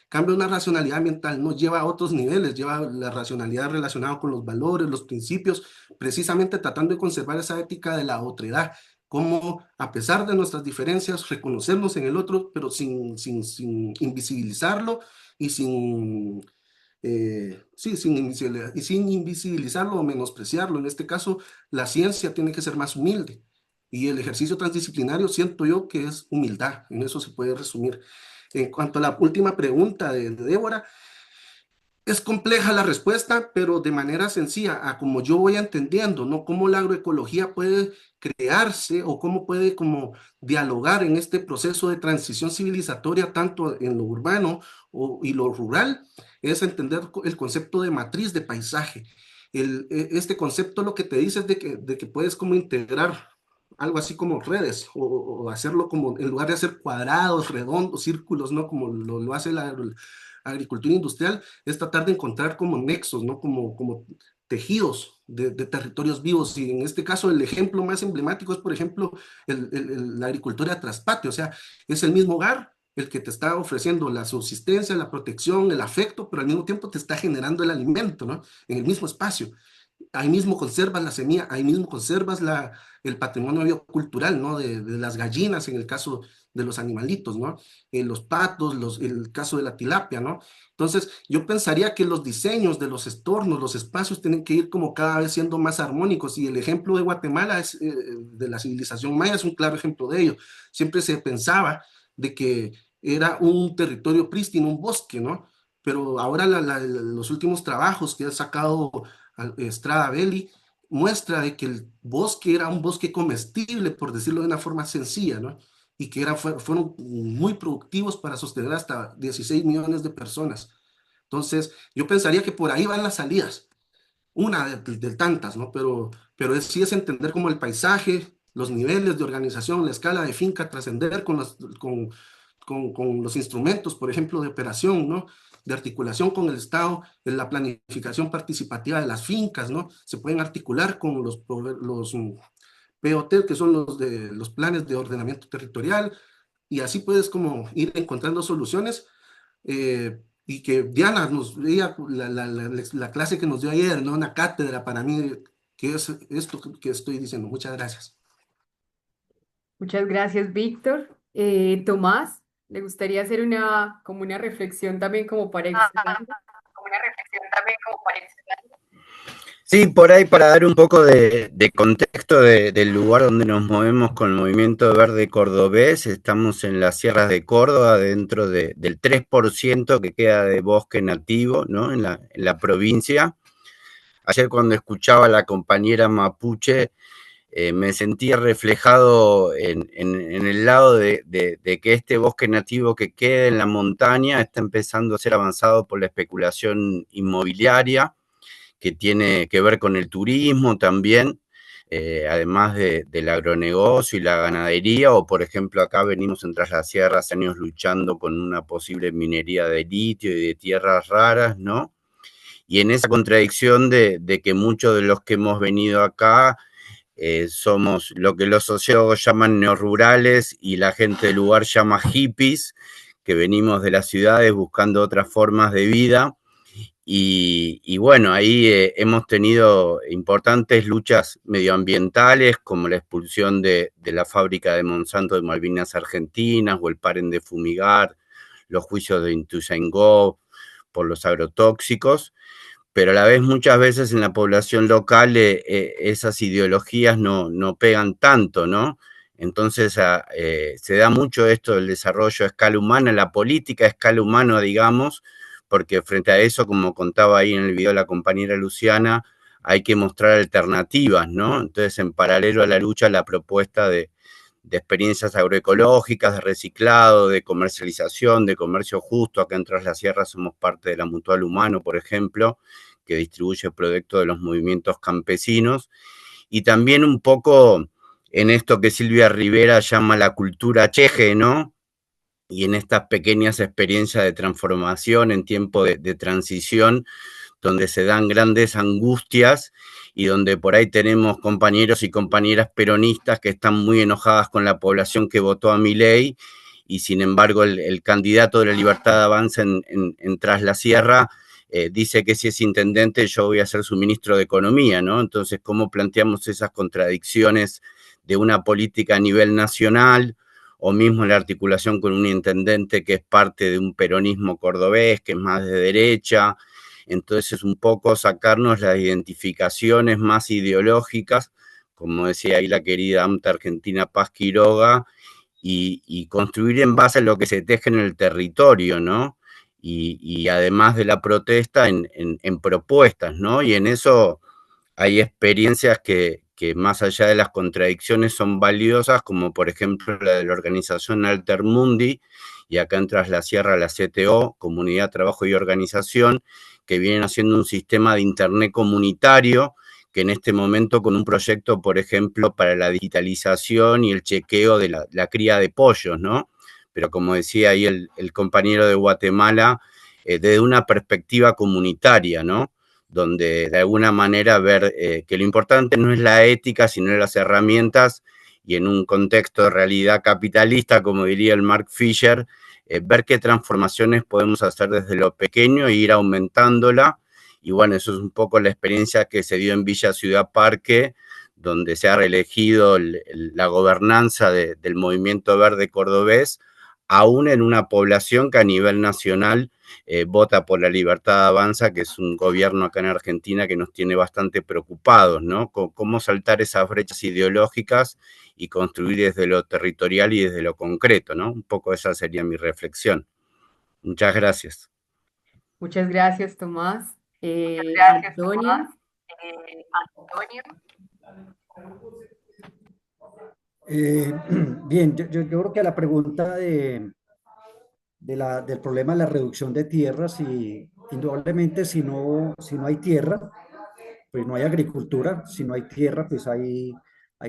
Cambio, una racionalidad ambiental nos lleva a otros niveles, lleva la racionalidad relacionada con los valores, los principios, precisamente tratando de conservar esa ética de la otredad, como a pesar de nuestras diferencias, reconocernos en el otro, pero sin invisibilizarlo y sin invisibilizarlo o menospreciarlo. En este caso, la ciencia tiene que ser más humilde y el ejercicio transdisciplinario siento yo que es humildad, en eso se puede resumir. En cuanto a la última pregunta de Débora, es compleja la respuesta, pero de manera sencilla, a como yo voy entendiendo, ¿no? Cómo la agroecología puede crearse o cómo puede como dialogar en este proceso de transición civilizatoria, tanto en lo urbano y lo rural, es entender el concepto de matriz de paisaje. Este concepto lo que te dice es de que puedes como integrar algo así como redes, o hacerlo como, en lugar de hacer cuadrados, redondos, círculos, ¿no? Como lo hace la agricultura industrial, es tratar de encontrar como nexos, ¿no? Como tejidos de territorios vivos. Y en este caso el ejemplo más emblemático es, por ejemplo, la agricultura traspatio, o sea, es el mismo hogar el que te está ofreciendo la subsistencia, la protección, el afecto, pero al mismo tiempo te está generando el alimento, ¿no? En el mismo espacio. Ahí mismo conservas la semilla, ahí mismo conservas el patrimonio biocultural, ¿no? De las gallinas, en el caso de los animalitos, ¿no? Los patos, el caso de la tilapia, ¿no? Entonces, yo pensaría que los diseños de los estornos, los espacios, tienen que ir como cada vez siendo más armónicos, y el ejemplo de Guatemala de la civilización maya es un claro ejemplo de ello. Siempre se pensaba de que era un territorio prístino, un bosque, ¿no? Pero ahora los últimos trabajos que ha sacado Strada Belli muestra de que el bosque era un bosque comestible, por decirlo de una forma sencilla, ¿no? Y que fueron muy productivos para sostener hasta 16 millones de personas. Entonces, yo pensaría que por ahí van las salidas, una de tantas, ¿no? Pero sí es entender como el paisaje, los niveles de organización, la escala de finca, trascender con los instrumentos, por ejemplo, de operación, ¿no? De articulación con el Estado, en la planificación participativa de las fincas, ¿no? Se pueden articular con los POT, que son los planes de ordenamiento territorial, y así puedes como ir encontrando soluciones. Y que Diana ella, la clase que nos dio ayer, ¿no? Una cátedra para mí, que es esto que estoy diciendo. Muchas gracias. Muchas gracias, Víctor. Tomás, ¿le gustaría hacer como una reflexión también como para ir cerrando? Sí, por ahí para dar un poco de contexto del lugar donde nos movemos con el Movimiento Verde Cordobés, estamos en las sierras de Córdoba, dentro del 3% que queda de bosque nativo, ¿no? En la provincia. Ayer cuando escuchaba a la compañera mapuche, me sentí reflejado en el lado de que este bosque nativo que queda en la montaña está empezando a ser avanzado por la especulación inmobiliaria, que tiene que ver con el turismo también, además del agronegocio y la ganadería, o por ejemplo acá venimos en Tras las Sierras años luchando con una posible minería de litio y de tierras raras, ¿no? Y en esa contradicción de que muchos de los que hemos venido acá somos lo que los sociólogos llaman neorurales y la gente del lugar llama hippies, que venimos de las ciudades buscando otras formas de vida. Y bueno, ahí hemos tenido importantes luchas medioambientales, como la expulsión de la fábrica de Monsanto de Malvinas Argentinas, o el paren de fumigar, los juicios de Ituzaingó por los agrotóxicos, pero a la vez muchas veces en la población local esas ideologías no pegan tanto, ¿no? Entonces se da mucho esto del desarrollo a escala humana, la política a escala humana, digamos, porque frente a eso, como contaba ahí en el video la compañera Luciana, hay que mostrar alternativas, ¿no? Entonces, en paralelo a la lucha, la propuesta de experiencias agroecológicas, de reciclado, de comercialización, de comercio justo. Acá en Tras las Sierras somos parte de la Mutual Humano, por ejemplo, que distribuye productos de los movimientos campesinos, y también un poco en esto que Silvia Rivera llama la cultura cheje, ¿no? Y en estas pequeñas experiencias de transformación en tiempo de transición, donde se dan grandes angustias y donde por ahí tenemos compañeros y compañeras peronistas que están muy enojadas con la población que votó a Milei, y sin embargo el candidato de la Libertad de Avanza en Tras la Sierra dice que si es intendente yo voy a ser su ministro de Economía, ¿no? Entonces, ¿cómo planteamos esas contradicciones de una política a nivel nacional, o mismo la articulación con un intendente que es parte de un peronismo cordobés, que es más de derecha? Entonces, un poco sacarnos las identificaciones más ideológicas, como decía ahí la querida AMTA Argentina Paz Quiroga, y construir en base a lo que se teje en el territorio, ¿no? Y además de la protesta, en propuestas, ¿no? Y en eso hay experiencias que más allá de las contradicciones son valiosas, como por ejemplo la de la organización Altermundi, y acá en Tras la Sierra la CTO, Comunidad, Trabajo y Organización, que vienen haciendo un sistema de internet comunitario que en este momento con un proyecto, por ejemplo, para la digitalización y el chequeo de la cría de pollos, ¿no? Pero como decía ahí el compañero de Guatemala, desde una perspectiva comunitaria, ¿no? Donde de alguna manera ver que lo importante no es la ética, sino las herramientas, y en un contexto de realidad capitalista, como diría el Mark Fisher, ver qué transformaciones podemos hacer desde lo pequeño e ir aumentándola. Y bueno, eso es un poco la experiencia que se dio en Villa Ciudad Parque, donde se ha reelegido la gobernanza del movimiento verde cordobés, aún en una población que a nivel nacional vota por la Libertad Avanza, que es un gobierno acá en Argentina que nos tiene bastante preocupados, ¿no? Cómo saltar esas brechas ideológicas y construir desde lo territorial y desde lo concreto, ¿no? Un poco esa sería mi reflexión. Muchas gracias. Muchas gracias, Tomás. Gracias, Antonio. Tomás. Antonio. Bien, yo creo que a la pregunta del problema de la reducción de tierras, y indudablemente si no hay tierra, pues no hay agricultura. Si no hay tierra, pues hay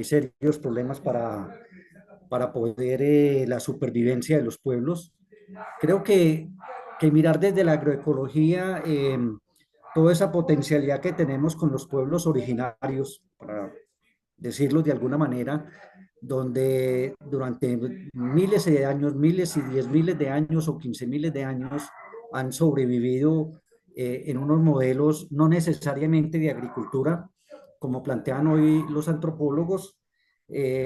serios problemas para poder la supervivencia de los pueblos. Creo que mirar desde la agroecología toda esa potencialidad que tenemos con los pueblos originarios, para decirlo de alguna manera, donde durante miles de años, miles y 10.000 de años o 15.000 de años han sobrevivido en unos modelos no necesariamente de agricultura, como plantean hoy los antropólogos,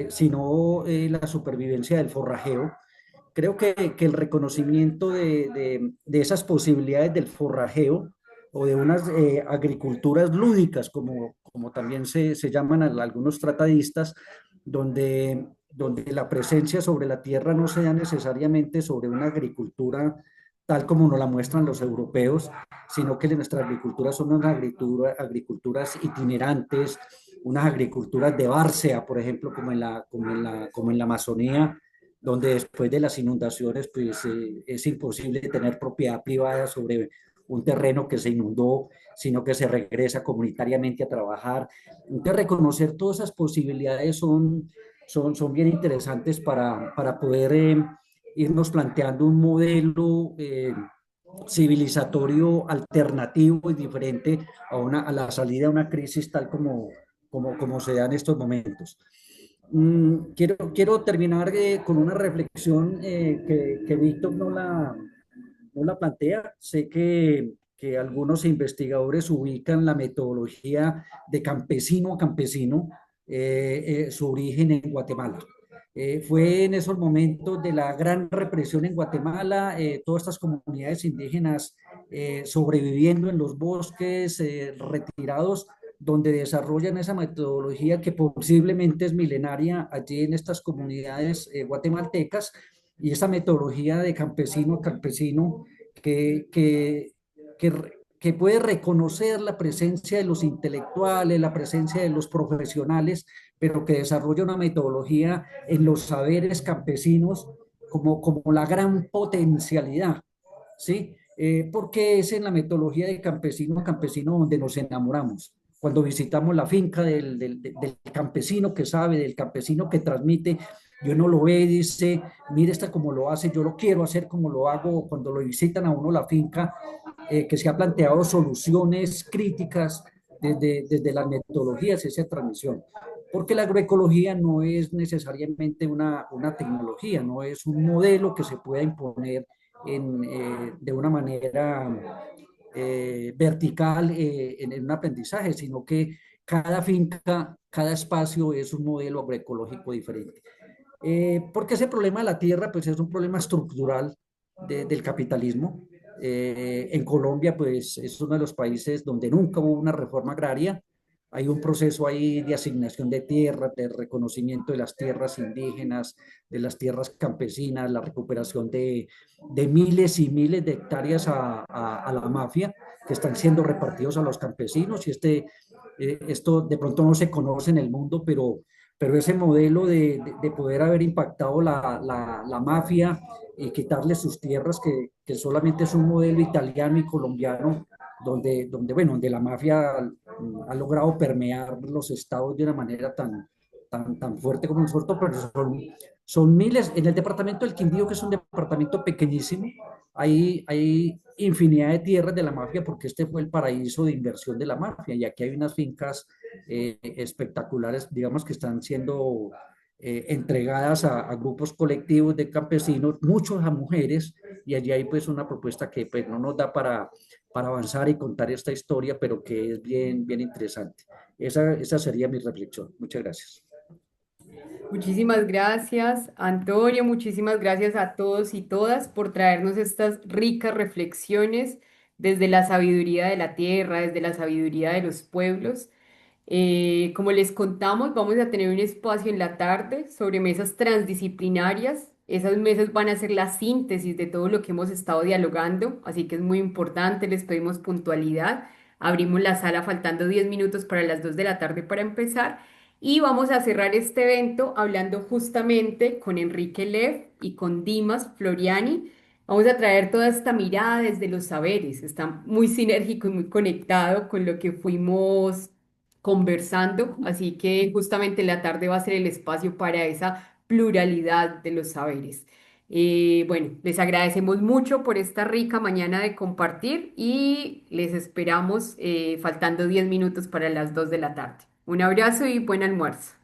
sino la supervivencia del forrajeo. Creo que el reconocimiento de esas posibilidades del forrajeo o de unas agriculturas lúdicas, como también se llaman algunos tratadistas, donde la presencia sobre la tierra no sea necesariamente sobre una agricultura tal como nos la muestran los europeos, sino que nuestra agricultura son unas agriculturas itinerantes, unas agriculturas de bárcea, por ejemplo, como en la Amazonía, donde después de las inundaciones pues, es imposible tener propiedad privada sobre un terreno que se inundó, sino que se regresa comunitariamente a trabajar. Entonces, reconocer todas esas posibilidades son bien interesantes para poder irnos planteando un modelo civilizatorio alternativo y diferente a la salida de una crisis tal como se da en estos momentos. Quiero terminar con una reflexión que Víctor no la plantea. Sé que algunos investigadores ubican la metodología de campesino a campesino, su origen en Guatemala. Fue en esos momentos de la gran represión en Guatemala, todas estas comunidades indígenas sobreviviendo en los bosques, retirados, donde desarrollan esa metodología que posiblemente es milenaria allí en estas comunidades guatemaltecas, y esa metodología de campesino a campesino que, que, que puede reconocer la presencia de los intelectuales, la presencia de los profesionales, pero que desarrolla una metodología en los saberes campesinos como la gran potencialidad, ¿sí? Porque es en la metodología de campesino a campesino donde nos enamoramos. Cuando visitamos la finca del campesino que sabe, del campesino que transmite, y uno lo ve y dice, mire esta como lo hace, yo lo quiero hacer como lo hago. Cuando lo visitan a uno la finca, que se ha planteado soluciones críticas desde las metodologías y esa transmisión. Porque la agroecología no es necesariamente una tecnología, no es un modelo que se pueda imponer de una manera vertical en un aprendizaje, sino que cada finca, cada espacio es un modelo agroecológico diferente. Porque ese problema de la tierra pues es un problema estructural del capitalismo. En Colombia pues es uno de los países donde nunca hubo una reforma agraria. Hay un proceso ahí de asignación de tierra, de reconocimiento de las tierras indígenas, de las tierras campesinas, la recuperación de miles y miles de hectáreas a la mafia que están siendo repartidos a los campesinos, y esto de pronto no se conoce en el mundo, pero ese modelo de poder haber impactado la mafia y quitarle sus tierras, que solamente es un modelo italiano y colombiano, donde la mafia ha logrado permear los estados de una manera tan fuerte como nosotros, pero son miles. En el departamento del Quindío, que es un departamento pequeñísimo, hay infinidad de tierras de la mafia porque este fue el paraíso de inversión de la mafia y aquí hay unas fincas espectaculares, digamos, que están siendo entregadas a grupos colectivos de campesinos, muchos a mujeres, y allí hay pues una propuesta que pues no nos da para avanzar y contar esta historia, pero que es bien interesante. Esa sería mi reflexión. Muchas gracias. Muchísimas gracias, Antonio. Muchísimas gracias a todos y todas por traernos estas ricas reflexiones desde la sabiduría de la tierra, desde la sabiduría de los pueblos. Como les contamos, vamos a tener un espacio en la tarde sobre mesas transdisciplinarias. Esas mesas van a ser la síntesis de todo lo que hemos estado dialogando, así que es muy importante, les pedimos puntualidad. Abrimos la sala faltando 10 minutos para las 2 de la tarde para empezar y vamos a cerrar este evento hablando justamente con Enrique Lev y con Dimas Floriani. Vamos a traer toda esta mirada desde los saberes. Está muy sinérgico y muy conectado con lo que fuimos conversando, así que justamente la tarde va a ser el espacio para esa pluralidad de los saberes. Bueno, les agradecemos mucho por esta rica mañana de compartir y les esperamos faltando 10 minutos para las 2 de la tarde. Un abrazo y buen almuerzo.